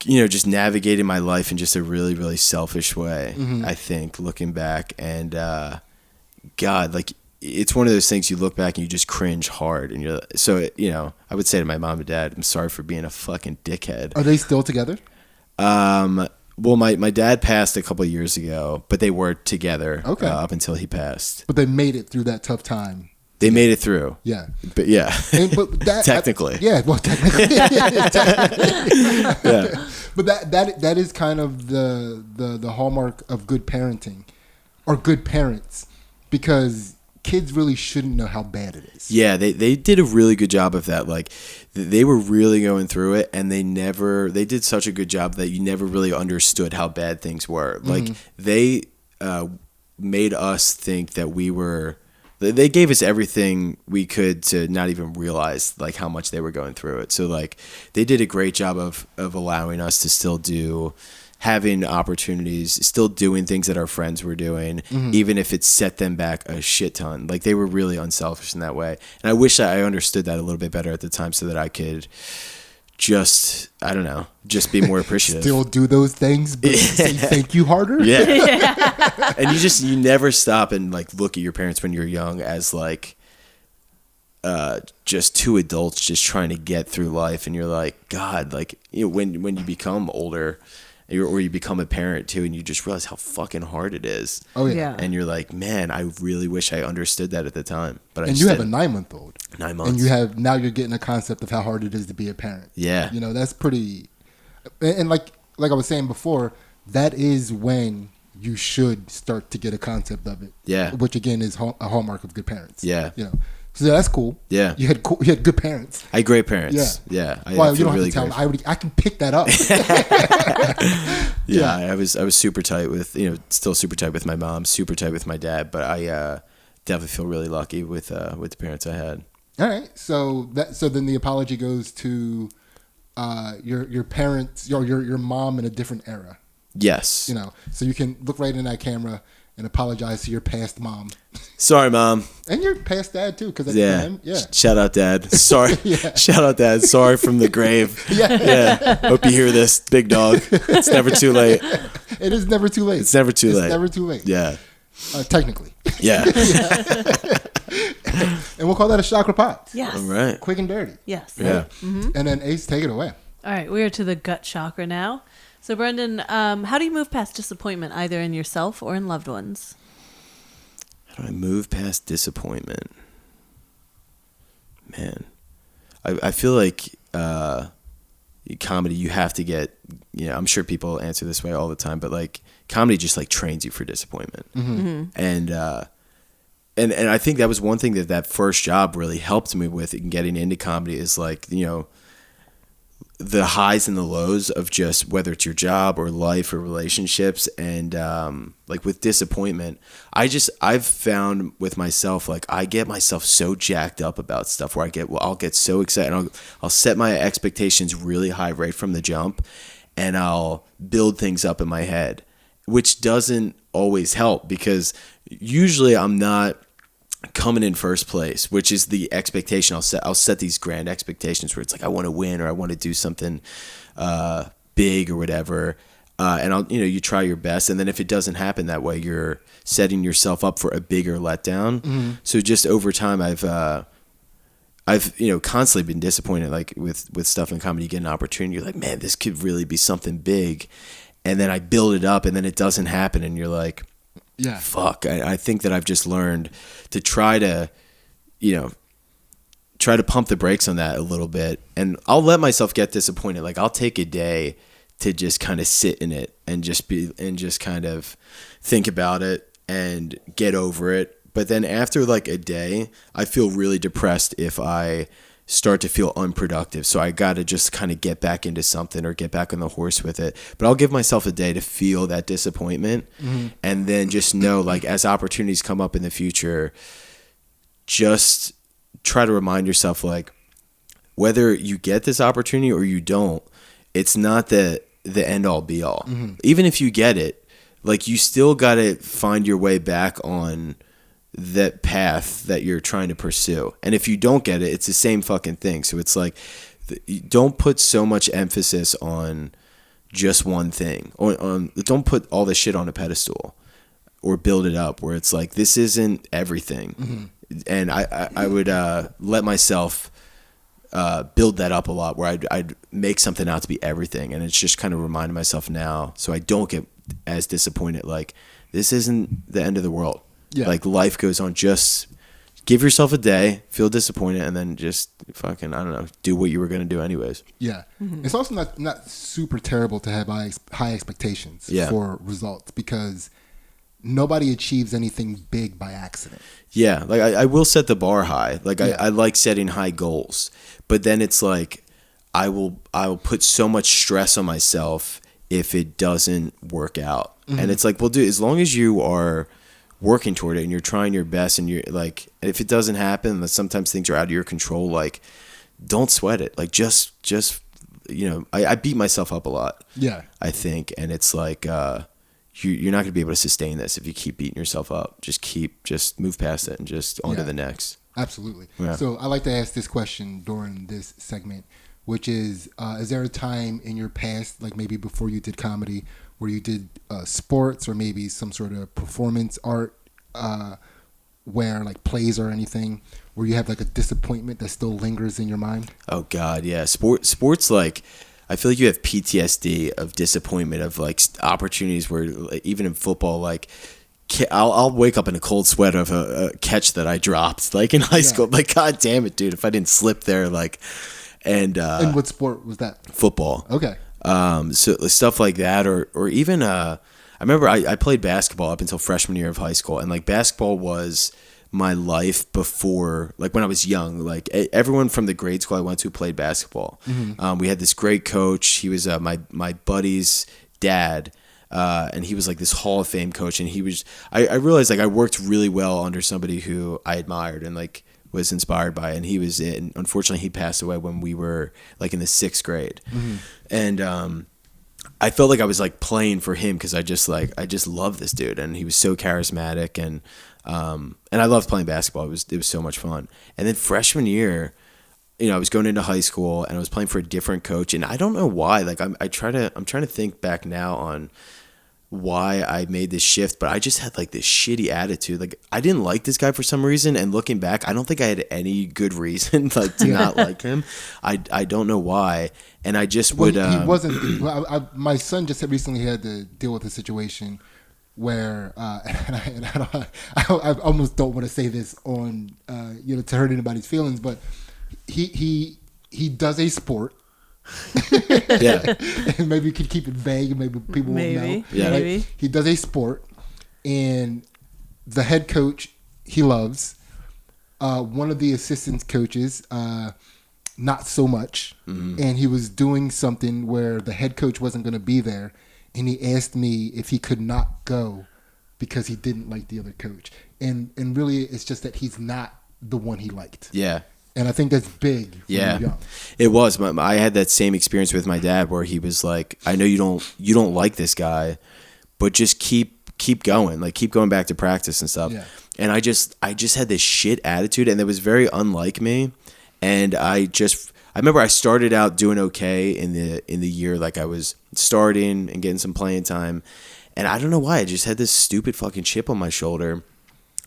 you know, just navigating my life in just a really, really selfish way, Mm-hmm. I think, looking back. And God, like, it's one of those things you look back and you just cringe hard. And you're so, you know, I would say to my mom and dad, I'm sorry for being a fucking dickhead. Are they still together? Well, my dad passed a couple of years ago, but they were together up until he passed. But they made it through that tough time. They made it through. Yeah. But yeah. But that, Technically. technically. Yeah. But that is kind of the hallmark of good parenting or good parents, because kids really shouldn't know how bad it is. Yeah, they did a really good job of that. Like, they were really going through it, and they did such a good job that you never really understood how bad things were. Like, they made us think that they gave us everything we could to not even realize like how much they were going through it. So like they did a great job of allowing us to still having opportunities, still doing things that our friends were doing, even if it set them back a shit ton. Like, they were really unselfish in that way. And I wish I understood that a little bit better at the time so that I could just be more appreciative. Still do those things, but say thank you harder. Yeah. And you never stop and like look at your parents when you're young as like just two adults just trying to get through life. And you're like, God, like, you know, when you become older or you become a parent too, and you just realize how fucking hard it is. Oh yeah. And you're like, man, I really wish I understood that at the time. But you have a 9-month-old. 9 months. And you're getting a concept of how hard it is to be a parent. Yeah. You know, that's pretty. And like I was saying before, that is when you should start to get a concept of it. Yeah. Which again is a hallmark of good parents. Yeah. You know, so that's cool. Yeah. You had good parents. I had great parents. Yeah. I Well, you feel don't really have to tell me. I can pick that up. Yeah, I was super tight with, you know, still super tight with my mom, super tight with my dad, but I definitely feel really lucky with the parents I had. All right. So then the apology goes to your parents, your mom in a different era. Yes. You know, so you can look right in that camera and apologize to your past mom. Sorry, Mom. And your past dad too, because Shout out, Dad. Sorry. Shout out, Dad. Sorry from the grave. Yeah. Hope you hear this, big dog. It's never too late. It is never too late. It's never too late. It's never too late. Yeah. Technically. Yeah. And we'll call that a chakra pot. Yes. All right. Quick and dirty. Yes. Yeah. Mm-hmm. And then Ace, take it away. All right, we are to the gut chakra now. So, Brendan, how do you move past disappointment, either in yourself or in loved ones? How do I move past disappointment? Man, I feel like comedy, you have to get, you know, I'm sure people answer this way all the time, but like comedy just like trains you for disappointment. And I think that was one thing that first job really helped me with in getting into comedy is like, you know, the highs and the lows of just whether it's your job or life or relationships. And like with disappointment, I've found with myself, like I get myself so jacked up about stuff where I'll get so excited and I'll set my expectations really high right from the jump, and I'll build things up in my head, which doesn't always help because usually I'm not coming in first place, which is the expectation. I'll set these grand expectations where it's like I want to win or I want to do something big or whatever, and you try your best, and then if it doesn't happen that way, you're setting yourself up for a bigger letdown. So just over time, I've constantly been disappointed, like with stuff in comedy. You get an opportunity, you're like, man, this could really be something big, and then I build it up, and then it doesn't happen, and you're like, yeah, fuck. I think that I've just learned to try to pump the brakes on that a little bit. And I'll let myself get disappointed. Like I'll take a day to just kind of sit in it and just kind of think about it and get over it. But then after like a day, I feel really depressed if I start to feel unproductive. So I got to just kind of get back into something or get back on the horse with it. But I'll give myself a day to feel that disappointment, and then just know, like, as opportunities come up in the future, just try to remind yourself, like, whether you get this opportunity or you don't, it's not the end all be all. Even if you get it, like, you still got to find your way back on that path that you're trying to pursue. And if you don't get it, it's the same fucking thing. So it's like, don't put so much emphasis on just one thing, or don't put all this shit on a pedestal or build it up where it's like, this isn't everything. And I would let myself build that up a lot, where I'd make something out to be everything. And it's just kind of reminding myself now, so I don't get as disappointed, like, this isn't the end of the world. Yeah. Like, life goes on. Just give yourself a day, feel disappointed, and then just fucking, I don't know, do what you were going to do anyways. Yeah. It's also not super terrible to have high expectations for results, because nobody achieves anything big by accident. Yeah. Like, I will set the bar high. Like, I like setting high goals, but then it's like, I will put so much stress on myself if it doesn't work out. And it's like, well, dude, as long as you are working toward it and you're trying your best, and you're like, if it doesn't happen, sometimes things are out of your control, like, don't sweat it. Like, just you know, I beat myself up a lot, I think, and it's like, you're not gonna be able to sustain this if you keep beating yourself up. Just move past it and just on to the next. Absolutely. So I like to ask this question during this segment, which is there a time in your past, like maybe before you did comedy, where you did sports or maybe some sort of performance art, where, like, plays or anything, where you have, like, a disappointment that still lingers in your mind? Oh God, yeah. Sports, like, I feel like you have PTSD of disappointment, of, like, opportunities where, like, even in football, like, I'll wake up in a cold sweat of a catch that I dropped, like, in high school. Like, God damn it, dude, if I didn't slip there, like, and what sport was that? Football. Okay. So stuff like that, or even I remember I played basketball up until freshman year of high school, and, like, basketball was my life before, like, when I was young. Like, everyone from the grade school I went to played basketball. We had this great coach. He was my buddy's dad, and he was, like, this Hall of Fame coach, and he was, I realized, like, I worked really well under somebody who I admired and, like, was inspired by, and he was it. And unfortunately, he passed away when we were, like, in the 6th grade. And I felt like I was, like, playing for him, because I just loved this dude, and he was so charismatic, and I loved playing basketball. It was so much fun. And then freshman year, you know, I was going into high school, and I was playing for a different coach, and I don't know why. Like, I'm trying to think back now on why I made this shift, but I just had, like, this shitty attitude. Like, I didn't like this guy for some reason, and looking back, I don't think I had any good reason, like, to not like him. I don't know why, and I just would. He wasn't. My son just recently had to deal with a situation where, and I almost don't want to say this on, you know, to hurt anybody's feelings, but he does a sport. And maybe you could keep it vague, and maybe people won't know. Maybe he does a sport, and the head coach he loves, one of the assistant coaches not so much, and he was doing something where the head coach wasn't going to be there, and he asked me if he could not go because he didn't like the other coach, and really it's just that he's not the one he liked. And I think that's big when you're young. It was. I had that same experience with my dad, where he was like, I know you don't like this guy, but just keep going. Like, keep going back to practice and stuff. And I just had this shit attitude, and it was very unlike me. And I remember I started out doing okay in the year, like, I was starting and getting some playing time. And I don't know why, I just had this stupid fucking chip on my shoulder.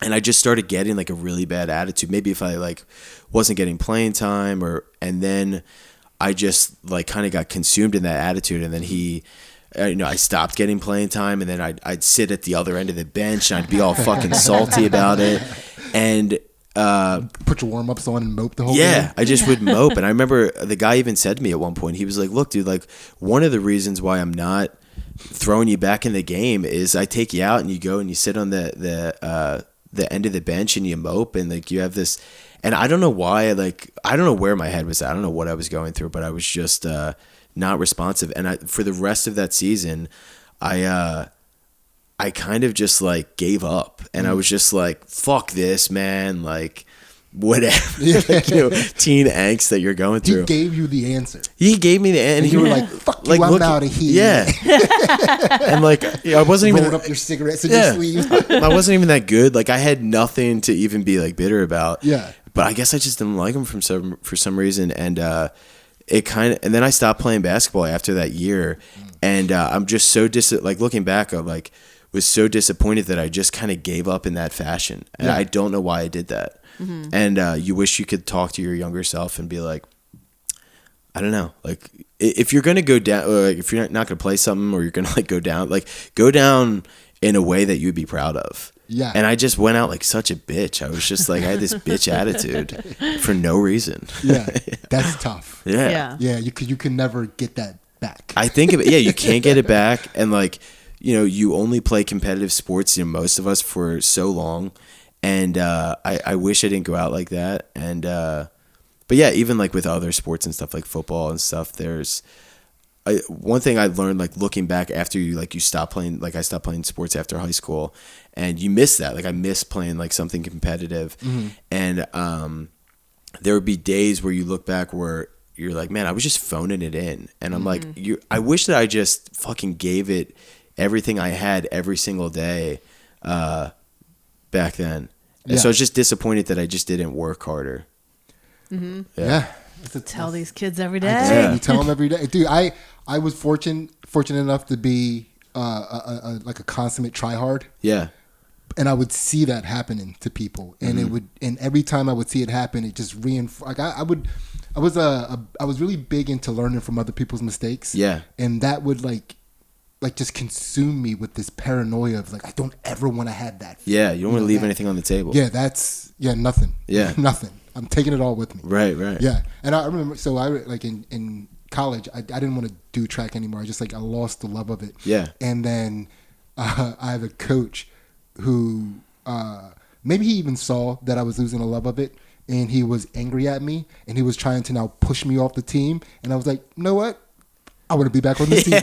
And I just started getting, like, a really bad attitude. Maybe if I, like, wasn't getting playing time, and then I just, like, kind of got consumed in that attitude. And then I stopped getting playing time, and then I'd sit at the other end of the bench, and I'd be all fucking salty about it. And put your warm-ups on and mope the whole game. I just would mope. And I remember the guy even said to me at one point, he was like, look, dude, like, one of the reasons why I'm not throwing you back in the game is I take you out and you go and you sit on the the end of the bench and you mope, and like you have this, and I don't know why, like I don't know where my head was at. I don't know what I was going through, but I was just not responsive. And for the rest of that season, I kind of just like gave up, and I was just like, fuck this, man, like whatever. Like, teen angst that you're going through. He gave you the answer. He gave me the answer, and you were like, fuck you, I'm out of here. Yeah. And like, I wasn't even rolled up your cigarettes in your sleeve. I wasn't even that good. Like I had nothing to even be like bitter about. Yeah. But I guess I just didn't like him for some reason, and and then I stopped playing basketball after that year, and I'm just so like looking back, I'm like was so disappointed that I just kind of gave up in that fashion, and I don't know why I did that. And you wish you could talk to your younger self and be like, I don't know, like if you're gonna go down, or like if you're not gonna play something, or you're gonna like go down in a way that you'd be proud of. Yeah. And I just went out like such a bitch. I was just like, I had this bitch attitude for no reason. Yeah. That's tough. Yeah. Yeah. You could never get that back. I think of it. Yeah. You can't get it back. And like, you only play competitive sports, most of us, for so long. And I wish I didn't go out like that. And but yeah, even like with other sports and stuff like football and stuff, there's one thing I learned, like looking back after you stop playing, like I stopped playing sports after high school, and you miss that. Like I miss playing like something competitive. And there would be days where you look back where you're like, man, I was just phoning it in. And I'm like, I wish that I just fucking gave it everything I had every single day back then. And so I was just disappointed that I just didn't work harder. Yeah. Tell these kids every day. Yeah. You tell them every day. Dude, I was fortunate enough to be like a consummate tryhard. Yeah. And I would see that happening to people, and and every time I would see it happen, it just reinforced. Like I was really big into learning from other people's mistakes. Yeah. And that would like just consume me with this paranoia of like, I don't ever want to have that. Yeah. You don't want to leave anything on the table. Yeah. Nothing. Yeah. Nothing. I'm taking it all with me. Right. Yeah. And I remember, so I like in college, I didn't want to do track anymore. I lost the love of it. Yeah. And then I have a coach who maybe he even saw that I was losing the love of it, and he was angry at me, and he was trying to now push me off the team. And I was like, you know what? I want to be back on this team.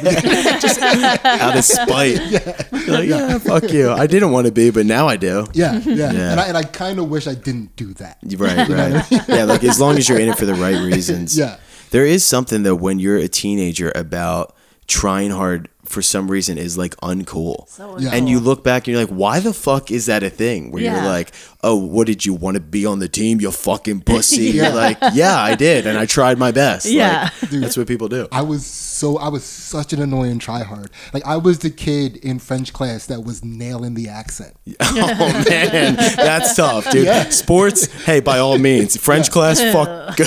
Just out of spite. Yeah. Fuck you. I didn't want to be, but now I do. Yeah. And I kind of wish I didn't do that. Right. I mean? Yeah, like as long as you're in it for the right reasons. Yeah. There is something though when you're a teenager about trying hard for some reason is like uncool. And you look back and you're like, why the fuck is that a thing? Where you're like, oh, what did you want to be on the team, you fucking pussy? You're like, yeah, I did, and I tried my best. Yeah. Like, dude, that's what people do. I was such an annoying tryhard. Like I was the kid in French class that was nailing the accent. Oh man, that's tough, dude. Yeah. Sports, hey, by all means. French class, fuck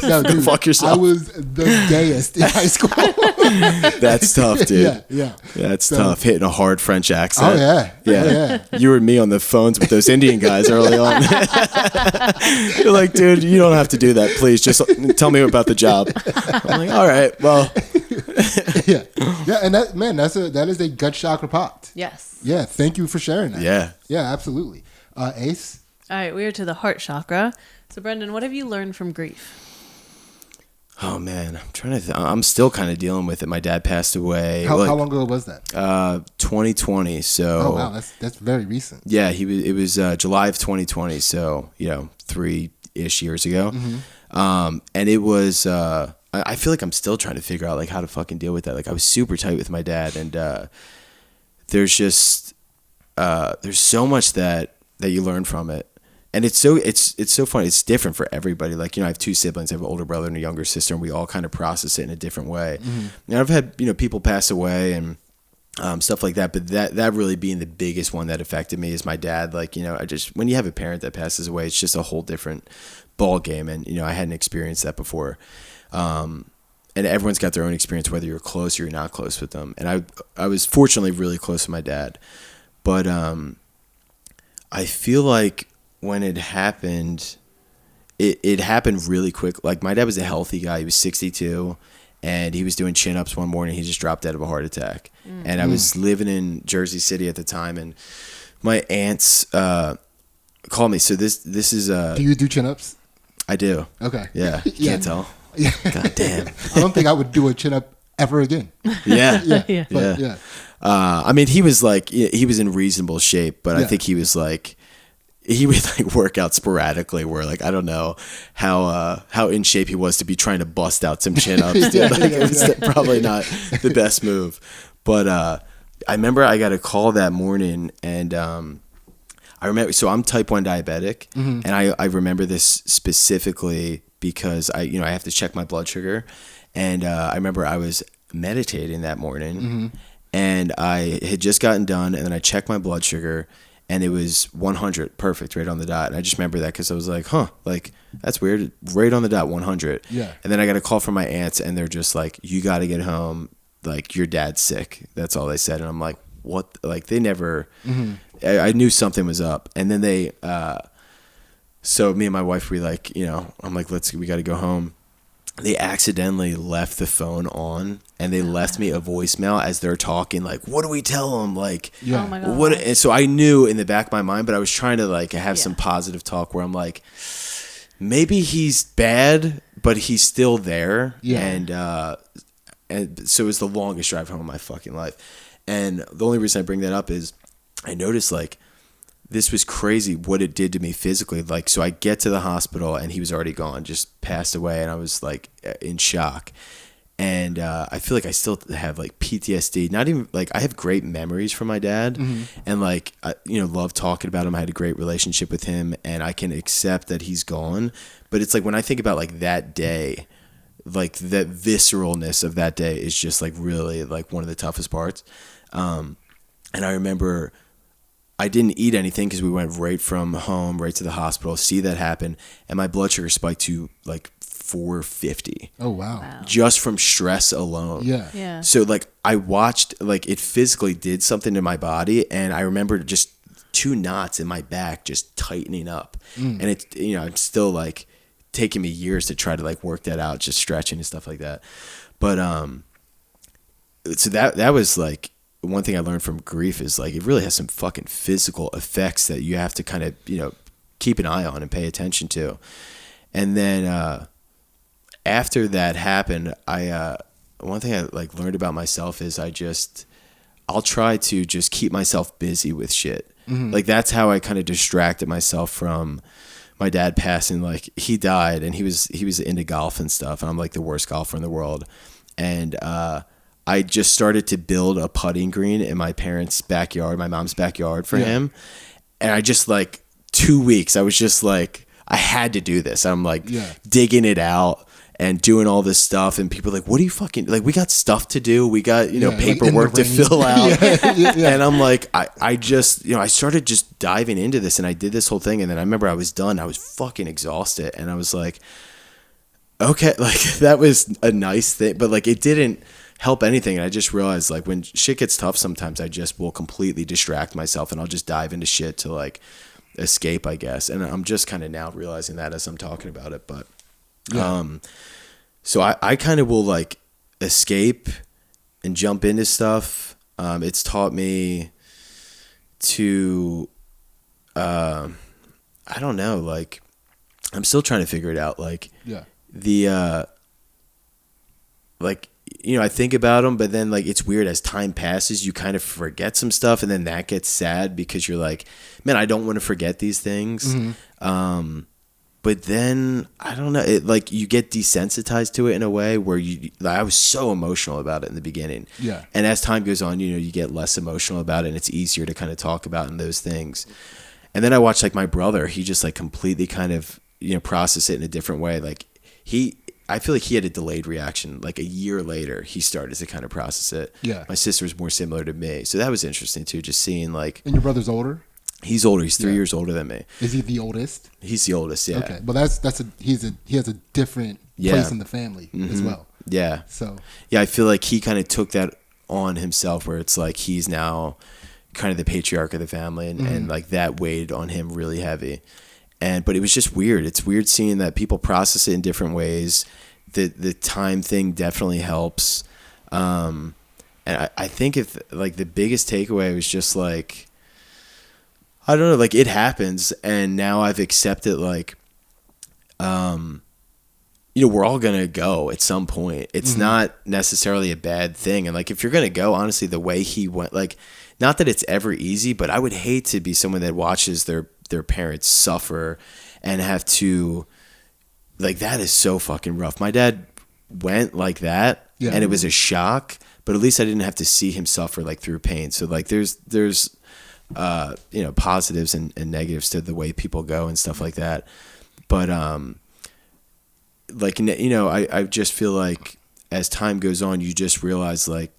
yourself. I was the gayest in high school. That's tough, dude. Yeah. That's tough, hitting a hard French accent. Oh, yeah. You and me on the phones with those Indian guys early on. You're like, dude, you don't have to do that. Please, just tell me about the job. I'm like, all right, well. Yeah, and that is a gut chakra popped. Yes. Yeah, thank you for sharing that. Yeah, absolutely. Ace? All right, we are to the heart chakra. So, Brendan, what have you learned from grief? Oh man, I'm trying to. I'm still kind of dealing with it. My dad passed away. How long ago was that? 2020. So. Oh wow, that's very recent. Yeah, it was July of 2020. So 3-ish years ago. And it was. I feel like I'm still trying to figure out like how to fucking deal with that. Like I was super tight with my dad, and there's just there's so much that you learn from it. And it's so funny. It's different for everybody. Like, I have 2 siblings. I have an older brother and a younger sister, and we all kind of process it in a different way. And I've had, people pass away and stuff like that. But that really being the biggest one that affected me is my dad. Like, when you have a parent that passes away, it's just a whole different ball game. And, I hadn't experienced that before. And everyone's got their own experience, whether you're close or you're not close with them. And I was fortunately really close to my dad. But I feel like when it happened, it happened really quick. Like my dad was a healthy guy. He was 62 and he was doing chin-ups one morning. He just dropped out of a heart attack. And I was living in Jersey City at the time, and my aunts Call me. So this is Do you do chin-ups? I do. Okay. Yeah. Yeah. Can't tell. Yeah. God damn. I don't think I would do a chin-up ever again. Yeah. Yeah. Yeah. But, yeah. I mean, he was in reasonable shape, but I Yeah. think he would like work out sporadically where like, I don't know how in shape he was to be trying to bust out some chin ups. Yeah, Like, yeah, it was probably not the best move, but, I remember I got a call that morning and, I remember, so I'm type 1 diabetic and I remember this specifically because I have to check my blood sugar. And, I remember I was meditating that morning and I had just gotten done and then I checked my blood sugar and it was 100, perfect, right on the dot. And I just remember that because I was like, like that's weird, right on the dot, 100. Yeah. And then I got a call from my aunts and they're just like, you got to get home, like your dad's sick. That's all they said. And I'm like, what? Like they never, I knew something was up. And then they, so me and my wife, we like, I'm like, we got to go home. They accidentally left the phone on and they left me a voicemail as they're talking, like, what do we tell them? Like, Yeah. Oh my God. what? And so I knew in the back of my mind, but I was trying to like have some positive talk where I'm like, maybe he's bad, but he's still there. Yeah. And so it was the longest drive home of my fucking life. And the only reason I bring that up is I noticed like, this was crazy what it did to me physically. Like, so I get to the hospital and he was already gone, just passed away. And I was like in shock. And I feel like I still have like PTSD, not even like I have great memories from my dad and like, love talking about him. I had a great relationship with him and I can accept that he's gone. But it's like when I think about like that day, like the visceralness of that day is just like really like one of the toughest parts. And I remember I didn't eat anything because we went right from home right to the hospital, see that happen, and my blood sugar spiked to like 450. Oh, wow. Just from stress alone. Yeah. Yeah. So like I watched, like it physically did something to my body, and I remember just 2 knots in my back just tightening up. And it's, it's still like taking me years to try to like work that out, just stretching and stuff like that. But so that was like, one thing I learned from grief is like it really has some fucking physical effects that you have to kind of keep an eye on and pay attention to. And then after that happened, one thing I like learned about myself is I'll try to just keep myself busy with shit. Like that's how I kind of distracted myself from my dad passing. Like he died and he was into golf and stuff, and I'm like the worst golfer in the world. And I just started to build a putting green in my parents' backyard, my mom's backyard for him. And I just like 2 weeks, I was just like, I had to do this. I'm like digging it out and doing all this stuff. And people are like, what are you fucking, like, we got stuff to do. We got, paperwork to fill out. And I'm like, I just, I started just diving into this and I did this whole thing. And then I remember I was done. I was fucking exhausted. And I was like, okay, like that was a nice thing, but like it didn't help anything. And I just realized like when shit gets tough, sometimes I just will completely distract myself and I'll just dive into shit to like escape, I guess. And I'm just kind of now realizing that as I'm talking about it. But so I kind of will like escape and jump into stuff. It's taught me to I don't know, like I'm still trying to figure it out. Like like, I think about them, but then like it's weird as time passes, you kind of forget some stuff, and then that gets sad because you're like, man, I don't want to forget these things. But then I don't know, it like you get desensitized to it in a way where I was so emotional about it in the beginning. Yeah. And as time goes on, you get less emotional about it and it's easier to kind of talk about in those things. And then I watched like my brother, he just like completely kind of, process it in a different way. Like I feel like he had a delayed reaction. Like a year later, he started to kind of process it. Yeah. My sister was more similar to me. So that was interesting too, just seeing like. And your brother's older? He's older. He's 3 years older than me. Is he the oldest? He's the oldest, yeah. Okay. But he has a different place in the family as well. Yeah. So. Yeah, I feel like he kind of took that on himself where it's like he's now kind of the patriarch of the family and like that weighed on him really heavy. But it was just weird. It's weird seeing that people process it in different ways. The time thing definitely helps. And I think if like the biggest takeaway was just like, I don't know, like it happens, and now I've accepted like, we're all gonna go at some point. It's not necessarily a bad thing, and like if you're gonna go, honestly, the way he went, like, not that it's ever easy, but I would hate to be someone that watches their parents suffer and have to, like, that is so fucking rough. My dad went like that, and it was a shock, but at least I didn't have to see him suffer like through pain. So like there's positives and negatives to the way people go and stuff like that. But I just feel like as time goes on, you just realize like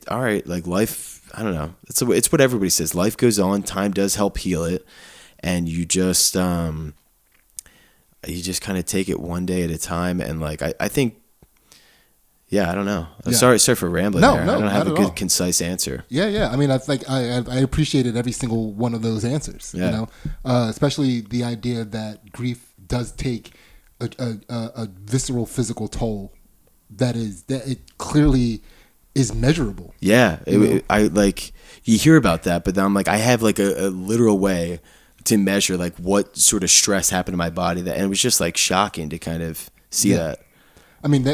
all right, like life, I don't know. It's what everybody says. Life goes on. Time does help heal it. And you just kind of take it one day at a time. And like, I think, I don't know. Sorry for rambling there. I don't have a good, concise answer. Yeah. I mean, I think I appreciated every single one of those answers, especially the idea that grief does take a visceral physical toll that it clearly is measurable. Yeah. I like, you hear about that, but then I'm like, I have like a literal way to measure like what sort of stress happened to my body, and it was just like shocking to kind of see that. I mean,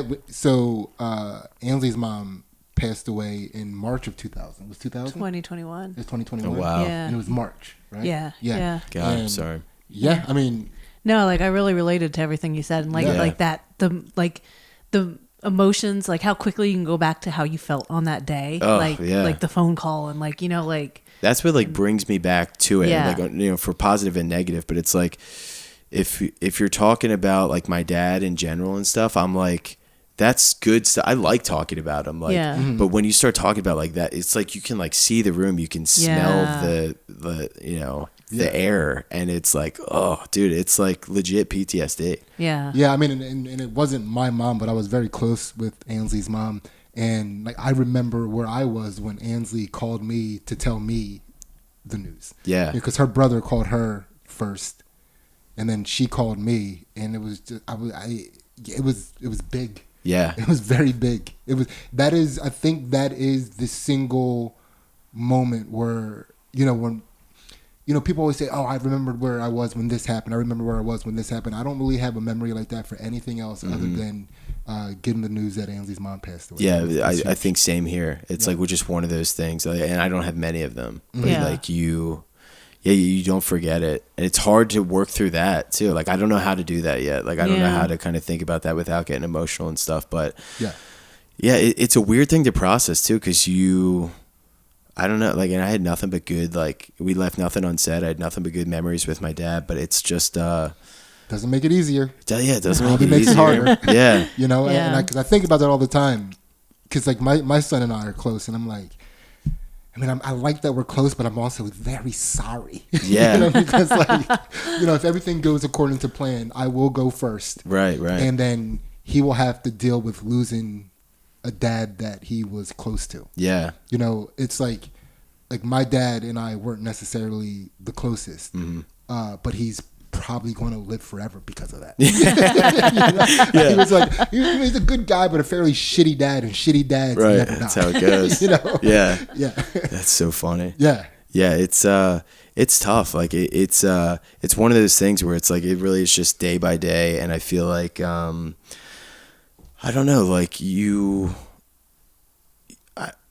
Ansley's mom passed away in March of 2000. It was 2000? 2021. It was 2021? Oh, wow. Yeah. And it was March, right? Yeah. God, I'm sorry. Yeah, I mean... No, like, I really related to everything you said. And, like that, the emotions, like, how quickly you can go back to how you felt on that day. Oh, Like, the phone call and, like, like... That's what, like, brings me back to it. Yeah. Like, for positive and negative. But it's, like... If you're talking about like my dad in general and stuff, I'm like, that's good stuff. I like talking about him. Like, but when you start talking about like that, it's like you can like see the room, you can smell the air, and it's like, oh, dude, it's like legit PTSD. Yeah. Yeah, I mean, and it wasn't my mom, but I was very close with Ansley's mom, and like I remember where I was when Ansley called me to tell me the news. Yeah. Because her brother called her first. And then she called me, and it was just, it was big. Yeah. It was very big. I think that is the single moment where, when, people always say, oh, I remembered where I was when this happened. I remember where I was when this happened. I don't really have a memory like that for anything else other than getting the news that Ansley's mom passed away. Yeah, I think same here. It's like, we're just one of those things, and I don't have many of them. But like you don't forget it. And it's hard to work through that too. Like, I don't know how to do that yet. Like, I don't know how to kind of think about that without getting emotional and stuff. But it's a weird thing to process too. Cause I don't know, like, and I had nothing but good, like, we left nothing unsaid. I had nothing but good memories with my dad, but it's just, doesn't make it easier. It doesn't make it makes easier. it harder. Yeah. Cause I think about that all the time. Cause like my son and I are close, and I'm like, I mean, I like that we're close, but I'm also very sorry. Yeah. Because like, if everything goes according to plan, I will go first. Right. And then he will have to deal with losing a dad that he was close to. Yeah. It's like my dad and I weren't necessarily the closest, but he's probably going to live forever because of that. He was like, he's a good guy, but a fairly shitty dad, and shitty dads never die. That's how it goes. Yeah. That's so funny. Yeah. It's tough. Like it's one of those things where it's like, it really is just day by day. And I feel like, I don't know, like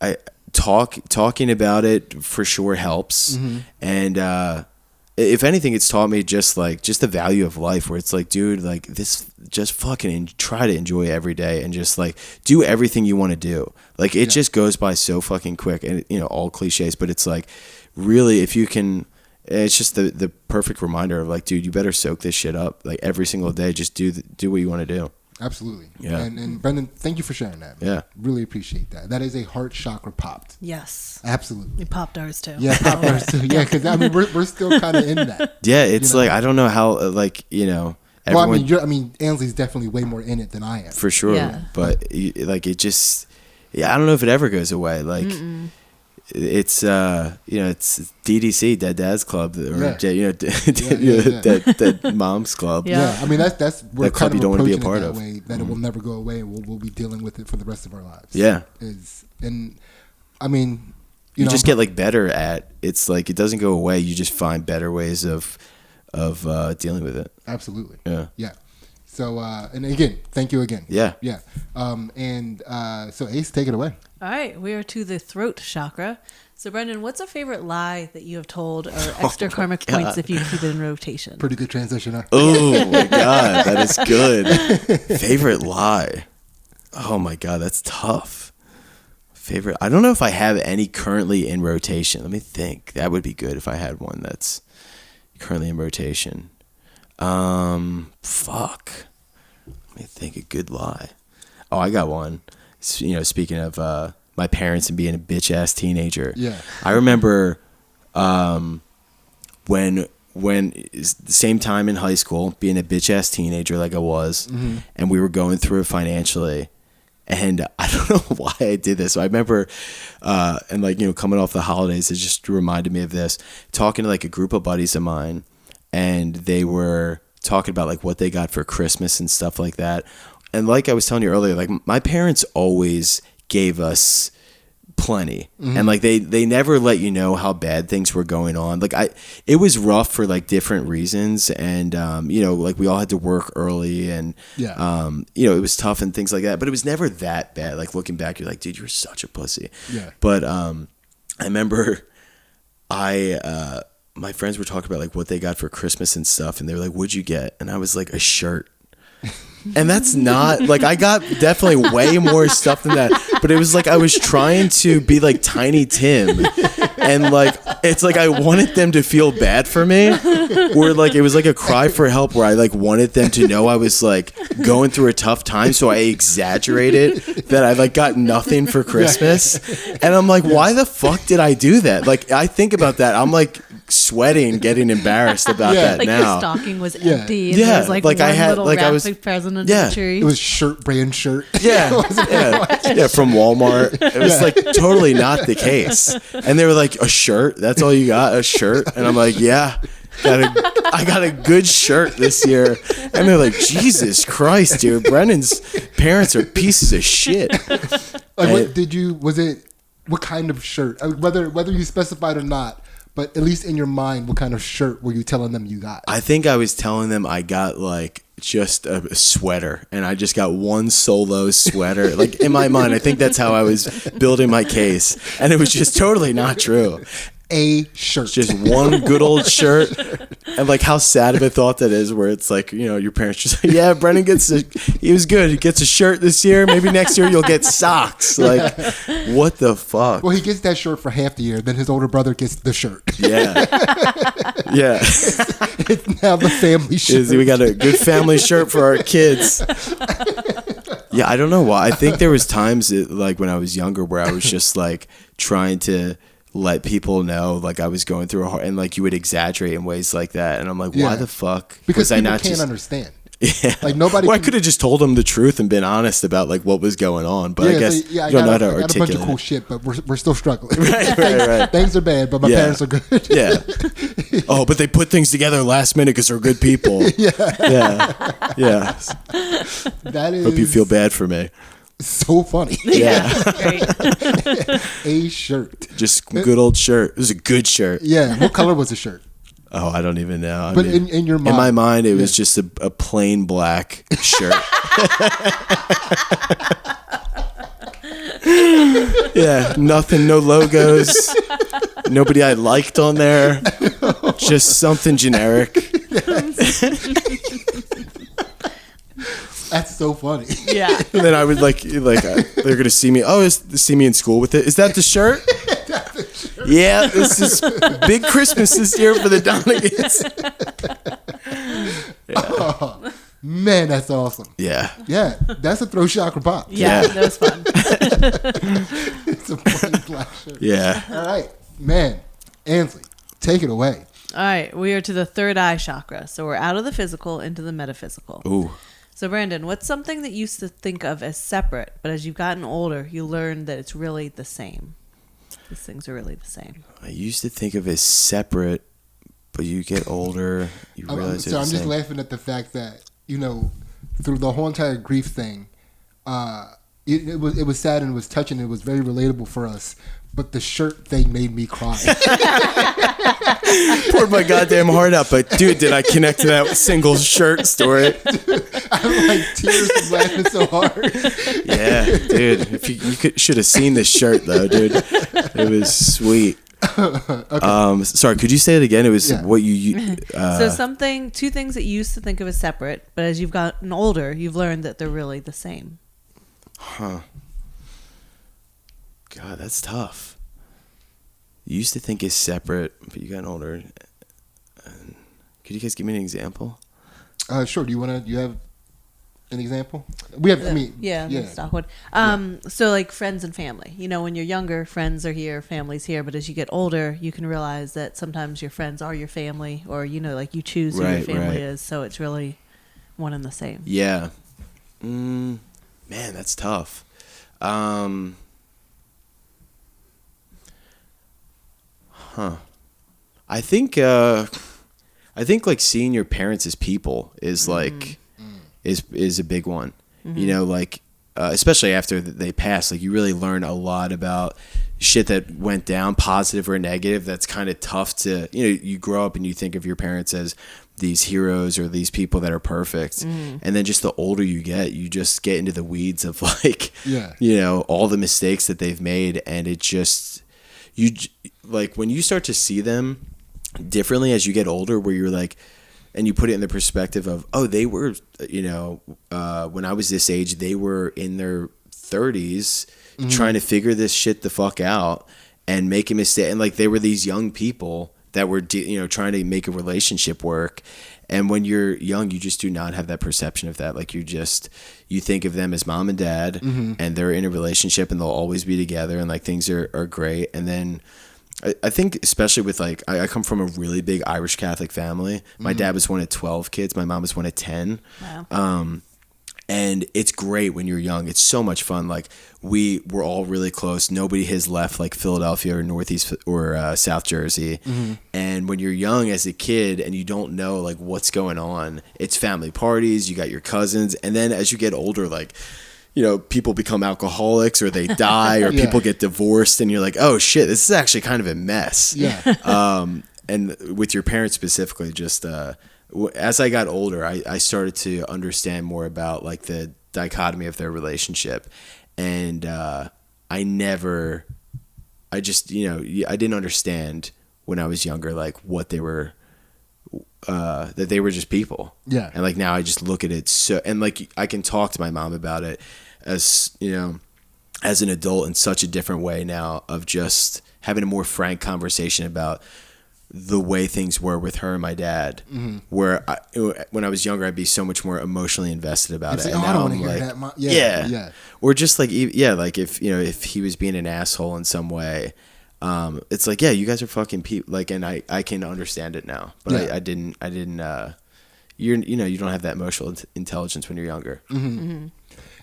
I talking about it for sure helps. And, if anything, it's taught me just the value of life, where it's like, dude, like, this, just fucking try to enjoy every day and just like do everything you want to do. Like, it just goes by so fucking quick, and all cliches, but it's like, really, if you can, it's just the perfect reminder of like, dude, you better soak this shit up like every single day. Just do what you want to do. Absolutely. Yeah. And Brendan, thank you for sharing that, man. Yeah. Really appreciate that. That is a heart chakra popped. Yes. Absolutely. It popped ours too. Yeah, popped ours too. Yeah, because I mean, we're still kind of in that. Yeah, it's like, I don't know how, like, everyone, well, I mean, Ansley's definitely way more in it than I am. for sure. Yeah. But like, it just, I don't know if it ever goes away. Like, it's it's DDC, Dead Dad's Club, or Dead Mom's Club. Yeah, I mean that's we're that club kind of you don't want to be a approaching part it that of. way, that it will never go away. We'll be dealing with it for the rest of our lives. Yeah. And I mean, you just get like better at. It's like it doesn't go away. You just find better ways of dealing with it. Absolutely. Yeah. So and again, thank you again. Yeah. So Ace, take it away. All right, we are to the throat chakra. So Brendan, what's a favorite lie that you have told, or extra karmic points if you keep it in rotation? Pretty good transition, huh? Oh my God, that is good. Favorite lie. Oh my God, that's tough. Favorite. I don't know if I have any currently in rotation. Let me think. That would be good if I had one that's currently in rotation. Fuck. Let me think. A good lie. Oh, I got one. Speaking of my parents and being a bitch ass teenager. Yeah. I remember when it's the same time in high school, being a bitch ass teenager like I was, and we were going through it financially. And I don't know why I did this. So I remember, and coming off the holidays, it just reminded me of this. Talking to like a group of buddies of mine, and they were talking about like what they got for Christmas and stuff like that. And like I was telling you earlier, like my parents always gave us plenty, and like they never let you know how bad things were going on. Like it was rough for like different reasons, and like we all had to work early, and it was tough and things like that. But it was never that bad. Like looking back, you're like, dude, you're such a pussy. Yeah. But I remember my friends were talking about like what they got for Christmas and stuff, and they were like, "What'd you get?" And I was like, "A shirt." And that's not like, I got definitely way more stuff than that, but it was like I was trying to be like Tiny Tim, and like it's like I wanted them to feel bad for me, or like it was like a cry for help where I like wanted them to know I was like going through a tough time, so I exaggerated that I like got nothing for Christmas. And I'm like, why the fuck did I do that? Like I think about that, I'm like sweating, getting embarrassed about that like now. your stocking was empty, and Yeah, there was like like one I had- little like I was- graphic present under the tree. It was brand shirt. Yeah, from Walmart. It was like totally not the case. And they were like, "A shirt? That's all you got? A shirt?" And I'm like, "Yeah, I got a good shirt this year." And they're like, "Jesus Christ, dude, Brennan's parents are pieces of shit." Like, what kind of shirt? I mean, whether you specified or not, but at least in your mind, what kind of shirt were you telling them you got? I think I was telling them I got like just a sweater, and I just got one solo sweater. Like in my mind, I think that's how I was building my case, and it was just totally not true. A shirt. Just one good old shirt. And like how sad of a thought that is, where it's like, your parents just like, yeah, Brennan he was good. He gets a shirt this year. Maybe next year you'll get socks. Like, what the fuck? Well, he gets that shirt for half the year. Then his older brother gets the shirt. Yeah. Yeah. It's now the family shirt. We got a good family shirt for our kids. Yeah, I don't know why. I think there was times like when I was younger where I was just like trying to let people know like I was going through a hard, and like you would exaggerate in ways like that, and I'm like, why the fuck? Because people I can't understand. Yeah, like nobody. Well, I could have just told them the truth and been honest about like what was going on, but I guess I you don't know how to got a articulate. bunch of cool shit, but we're still struggling. Right. Things are bad, but my parents are good. Yeah. Oh, but they put things together last minute because they're good people. Yeah. That is. Hope you feel bad for me. So funny. Yeah. Great. A shirt. Just good old shirt. It was a good shirt. Yeah. What color was the shirt? Oh, I don't even know. But in your mind, in my mind, it was just a plain black shirt. Yeah, nothing, no logos, nobody I liked on there, just something generic. That's so funny. Yeah. And then I would like they're gonna see me. Oh, see me in school with it. Is that the shirt? Yeah, this is big Christmas this year for the Donegans. Yeah. Oh, man, that's awesome. Yeah. Yeah, that's a throat chakra pop. Yeah, that was fun. It's a plain black shirt. Yeah. All right, man. Ansley, take it away. All right, we are to the third eye chakra. So we're out of the physical into the metaphysical. Ooh. So Brandon, what's something that you used to think of as separate, but as you've gotten older, you learned that it's really the same? These things are really the same. I used to think of it as separate, but you get older, you realize it's so I'm the just same. laughing at the fact that, through the whole entire grief thing, it was sad and it was touching. It was very relatable for us but the shirt thing made me cry. Poured my goddamn heart out, but dude, did I connect to that single shirt story? I'm like tears was laughing so hard. Yeah, dude. If you should have seen this shirt though, dude. It was sweet. Okay. Sorry, could you say it again? It was what you So two things that you used to think of as separate, but as you've gotten older, you've learned that they're really the same. Huh. God, that's tough. You used to think it's separate, but you got older. Could you guys give me an example? Sure. Do you have an example? We have. Stock one. So like friends and family. You know, when you're younger, friends are here, family's here. But as you get older, you can realize that sometimes your friends are your family, or like you choose who your family is. So it's really one and the same. Yeah. Man, that's tough. I think like seeing your parents as people is like is a big one. Mm-hmm. You know, like especially after they pass, like you really learn a lot about shit that went down, positive or negative. That's kind of tough to, you grow up and you think of your parents as these heroes or these people that are perfect. And then just the older you just get into the weeds of like, all the mistakes that they've made. And it just, like when you start to see them differently as you get older, where you're like, and you put it in the perspective of, oh, they were, when I was this age, they were in their 30s trying to figure this shit the fuck out and make a mistake. And like, they were these young people that were, trying to make a relationship work. And when you're young, you just do not have that perception of that. Like you think of them as mom and dad and they're in a relationship and they'll always be together and like things are great. And then I think especially with like, I come from a really big Irish Catholic family. My dad was one of 12 kids. My mom was one of 10. Wow. And it's great when you're young. It's so much fun. Like we're all really close. Nobody has left like Philadelphia or Northeast or South Jersey. And when you're young as a kid and you don't know like what's going on, it's family parties. You got your cousins. And then as you get older, like, people become alcoholics or they die or people get divorced and you're like, oh shit, this is actually kind of a mess. Yeah. And with your parents specifically, just as I got older, I started to understand more about like the dichotomy of their relationship. And I didn't understand when I was younger, like what they were, that they were just people. Yeah. And like now I just look at it and like I can talk to my mom about it as, as an adult in such a different way now, of just having a more frank conversation about the way things were with her and my dad, where when I was younger, I'd be so much more emotionally invested about it. Like, and now I don't want to hear that. Yeah. Or just like, like if he was being an asshole in some way, it's like, you guys are fucking people. Like, and I can understand it now, but I didn't, you don't have that emotional intelligence when you're younger.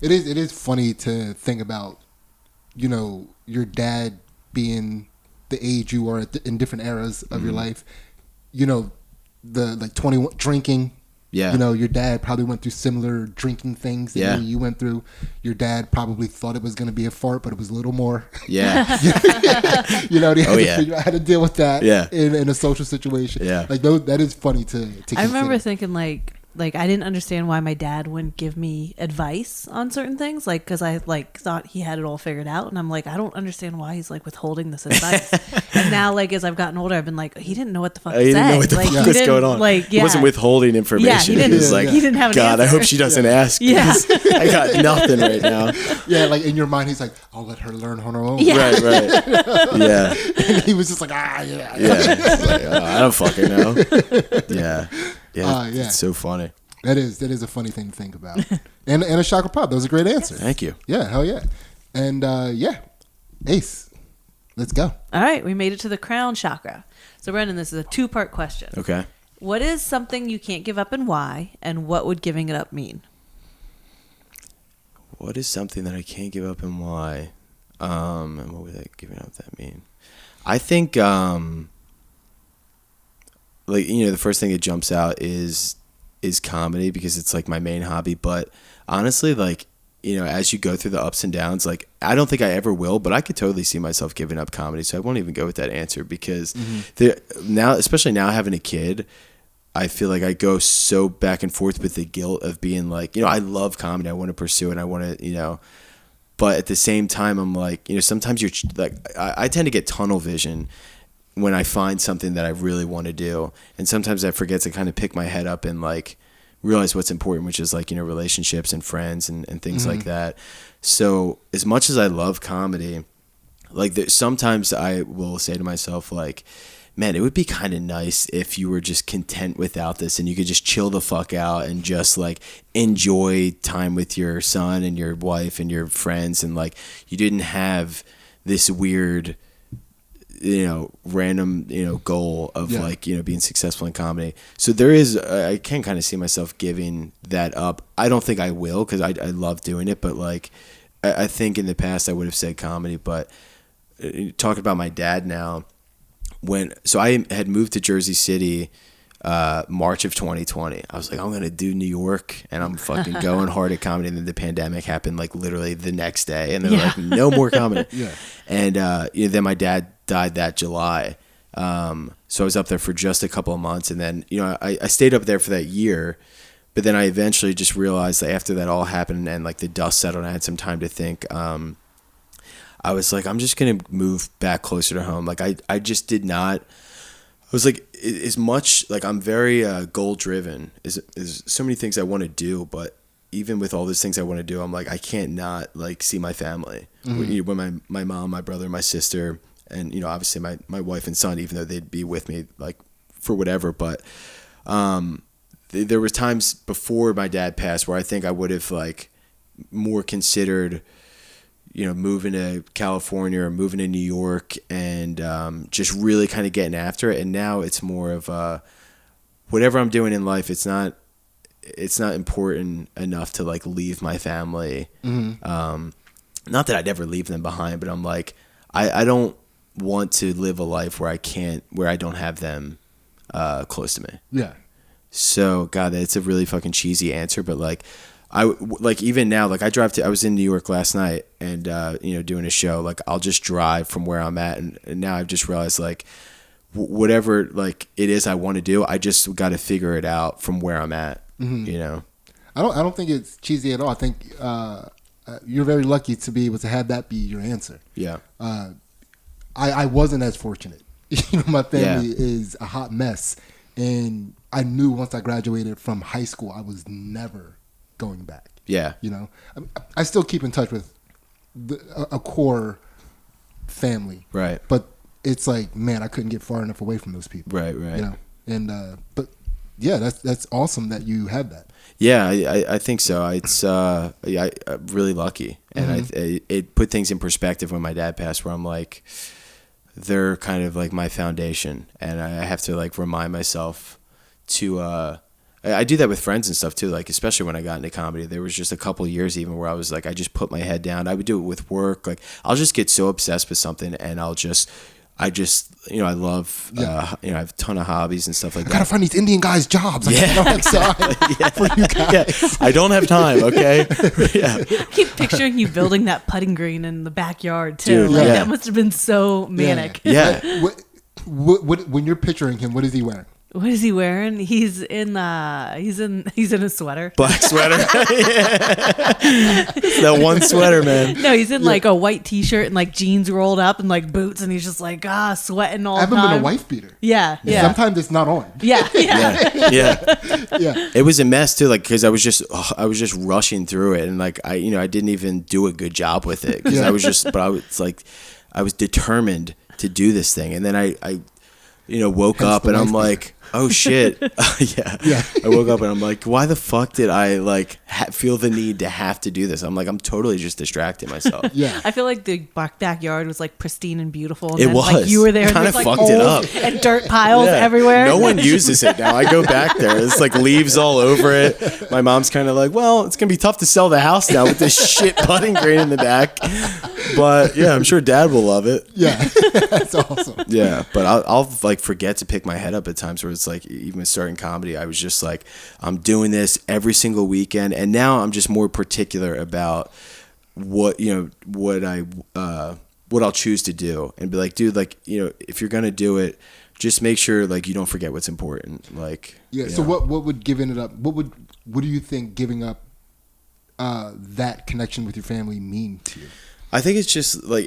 It is funny to think about, your dad being the age you are in different eras of your life, the like 21 drinking. Yeah. Your dad probably went through similar drinking things that you went through. Your dad probably thought it was going to be a fart, but it was a little more. Yeah. They had to figure out how to deal with that in a social situation. Yeah. Like that is funny to consider. I remember thinking like I didn't understand why my dad wouldn't give me advice on certain things, like because I like thought he had it all figured out, and I'm like, I don't understand why he's like withholding this advice. And now, like as I've gotten older, I've been like, he didn't know what the fuck to say. He didn't know what the fuck was going on. Like, he wasn't withholding information. Yeah, he was like, he didn't have an God, answer. I hope she doesn't ask. Yeah, I got nothing right now. Yeah, like in your mind, he's like, I'll let her learn on her own. Yeah. Right. Yeah. And he was just like, Yeah. Like, I don't fucking know. Yeah. It's so funny. That is a funny thing to think about. and a chakra pop. That was a great answer. Thank you. Yeah, hell yeah. And Ace, let's go. All right, we made it to the crown chakra. So Brendan, this is a 2-part question. Okay. What is something you can't give up and why? And what would giving it up mean? What is something that I can't give up and why? And what would that giving up that mean? I think the first thing that jumps out is comedy, because it's like my main hobby. But honestly, like as you go through the ups and downs, like I don't think I ever will, but I could totally see myself giving up comedy. So I won't even go with that answer because now, especially now having a kid, I feel like I go so back and forth with the guilt of being like, I love comedy. I want to pursue it. I want to, but at the same time, I'm like, sometimes you're like, I tend to get tunnel vision when I find something that I really want to do. And sometimes I forget to kind of pick my head up and like realize what's important, which is like, relationships and friends and things like that. So as much as I love comedy, like sometimes I will say to myself, like, man, it would be kind of nice if you were just content without this and you could just chill the fuck out and just like enjoy time with your son and your wife and your friends. And like, you didn't have this weird, random, goal of like, being successful in comedy. So I can kind of see myself giving that up. I don't think I will, cause I love doing it, but like, I think in the past I would have said comedy, but talking about my dad now, so I had moved to Jersey City, March of 2020. I was like, I'm going to do New York and I'm fucking going hard at comedy. And then the pandemic happened like literally the next day. And they're like, no more comedy. And then my dad died that July. So I was up there for just a couple of months. And then, I stayed up there for that year. But then I eventually just realized that after that all happened and like the dust settled and I had some time to think, I was like, I'm just going to move back closer to home. Like I just did not, I was like, as much, like I'm very goal driven. There's so many things I want to do, but even with all these things I want to do, I'm like, I can't not like see my family. When my mom, my brother, my sister, and, obviously my wife and son, even though they'd be with me like for whatever. But there was times before my dad passed where I think I would have like more considered, moving to California or moving to New York and just really kind of getting after it. And now it's more of whatever I'm doing in life, it's not important enough to like leave my family. Not that I'd ever leave them behind, but I'm like, I don't want to live a life where I don't have them close to me. Yeah. So God, it's a really fucking cheesy answer, but like, even now, like I was in New York last night and, doing a show, like I'll just drive from where I'm at. And now I've just realized like whatever like it is I want to do, I just got to figure it out from where I'm at, I don't think it's cheesy at all. I think, you're very lucky to be able to have that be your answer. Yeah. I wasn't as fortunate. My family is a hot mess. And I knew once I graduated from high school, I was never going back. Yeah. I still keep in touch with a core family. Right. But it's like, man, I couldn't get far enough away from those people. Right. And but yeah, that's awesome that you have that. Yeah, I think so. It's I'm really lucky, and it put things in perspective when my dad passed, where I'm like, they're kind of like my foundation, and I have to like remind myself to. I do that with friends and stuff too, like especially when I got into comedy. There was just a couple of years even where I was like, I just put my head down. I would do it with work. Like I'll just get so obsessed with something, and I love, I have a ton of hobbies and stuff like that. I gotta find these Indian guys jobs. I for you guys. Yeah. I don't have time. Okay. Yeah. I keep picturing you building that putting green in the backyard too. Dude, that must have been so manic. Yeah. What, when you're picturing him, what is he wearing? What is he wearing? He's in a sweater. Black sweater. That one sweater, man. No, he's in like a white t-shirt and like jeans rolled up and like boots, and he's just like sweating all the time. I haven't been a wife beater. Yeah. Sometimes it's not on. Yeah. It was a mess too, like because I was just rushing through it, and like I didn't even do a good job with it because I was determined to do this thing, and then I woke up and I'm like, oh shit. I woke up and I'm like, why the fuck did I like feel the need to have to do this? I'm like, I'm totally just distracting myself. Yeah. I feel like the backyard was like pristine and beautiful. And it then, was. Like, you were there. Kind of like, fucked it up. And dirt piles everywhere. No one uses it now. I go back there. It's like leaves all over it. My mom's kind of like, well, it's going to be tough to sell the house now with this shit putting green in the back. But yeah, I'm sure dad will love it. Yeah. That's awesome. Yeah. But I'll like forget to pick my head up at times where it's like even starting comedy, I was just like, I'm doing this every single weekend, and now I'm just more particular about what I'll choose to do, and be like, dude, like, you know, if you're gonna do it, just make sure like you don't forget what's important. Like, So what would giving it up? What do you think giving up that connection with your family mean to you? I think it's just like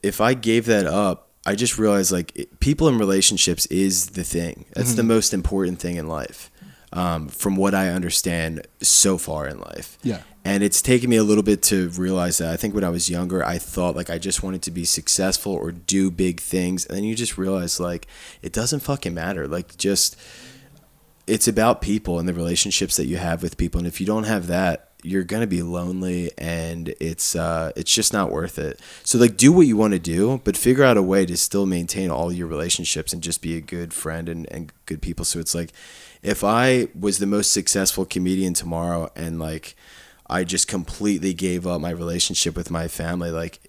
if I gave that up, I just realized like people in relationships is the thing. That's the most important thing in life, from what I understand so far in life. Yeah. And it's taken me a little bit to realize that. I think when I was younger, I thought like I just wanted to be successful or do big things. And then you just realize like it doesn't fucking matter. Like just it's about people and the relationships that you have with people. And if you don't have that, you're going to be lonely, and it's just not worth it. So like do what you want to do, but figure out a way to still maintain all your relationships and just be a good friend and good people. So it's like if I was the most successful comedian tomorrow and like I just completely gave up my relationship with my family, like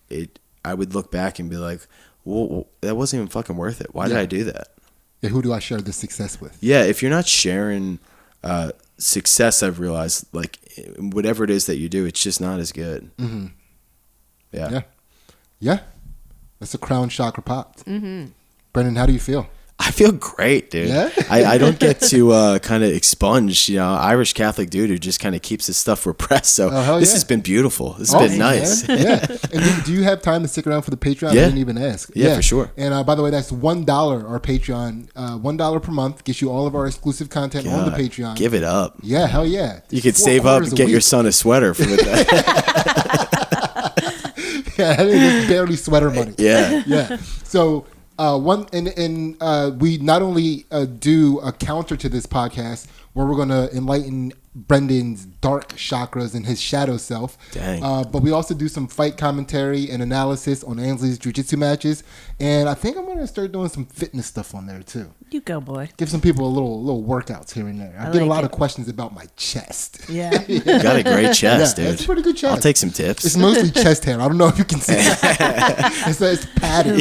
I would look back and be like, well, that wasn't even fucking worth it. Why did I do that? Yeah, who do I share this success with? Yeah, if you're not sharing success, I've realized, like whatever it is that you do, it's just not as good. Mm-hmm. Yeah. That's a crown chakra popped. Brendan, how do you feel? I feel great, dude. Yeah? I don't get to kind of expunge, you know, Irish Catholic dude who just kind of keeps his stuff repressed. So this has been beautiful. This has been nice. Man. Yeah. And do you have time to stick around for the Patreon? Yeah. I didn't even ask. Yeah, for sure. And by the way, that's $1 our Patreon. $1 per month gets you all of our exclusive content on the Patreon. Give it up. Yeah, hell yeah. You could save up and get your son a sweater for the day. Yeah, that is barely sweater money. Yeah. Yeah. So we not only do a counter to this podcast where we're going to enlighten Brendan's dark chakras and his shadow self. Dang. But we also do some fight commentary and analysis on Ansley's jiu-jitsu matches. And I think I'm going to start doing some fitness stuff on there too. You go, boy. Give some people a little workouts here and there. I get a lot of questions about my chest. Yeah. You got a great chest, dude. It's a pretty good chest. I'll take some tips. It's mostly chest hair. I don't know if you can see it. It's padded.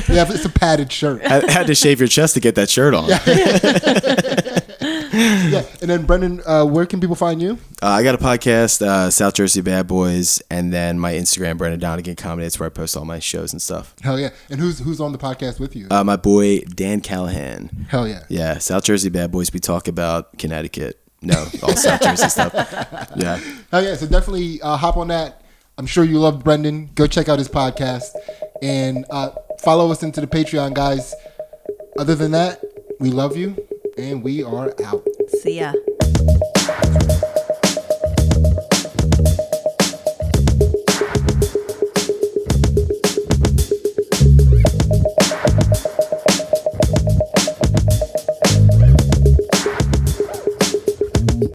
Yeah, it's a padded shirt. I had to shave your chest to get that shirt on. Yeah. And then Brendan, where can people find you? I got a podcast, South Jersey Bad Boys, and then my Instagram, Brendan Donegan Comedy. That's where I post all my shows and stuff. Hell yeah. And who's on the podcast with you? My boy Dan Callahan. Hell yeah. Yeah, South Jersey Bad Boys. We talk about Connecticut. No, all South Jersey stuff. Yeah. Hell yeah. So definitely hop on that. I'm sure you love Brendan. Go check out his podcast and follow us into the Patreon, guys. Other than that, we love you and we are out. See ya.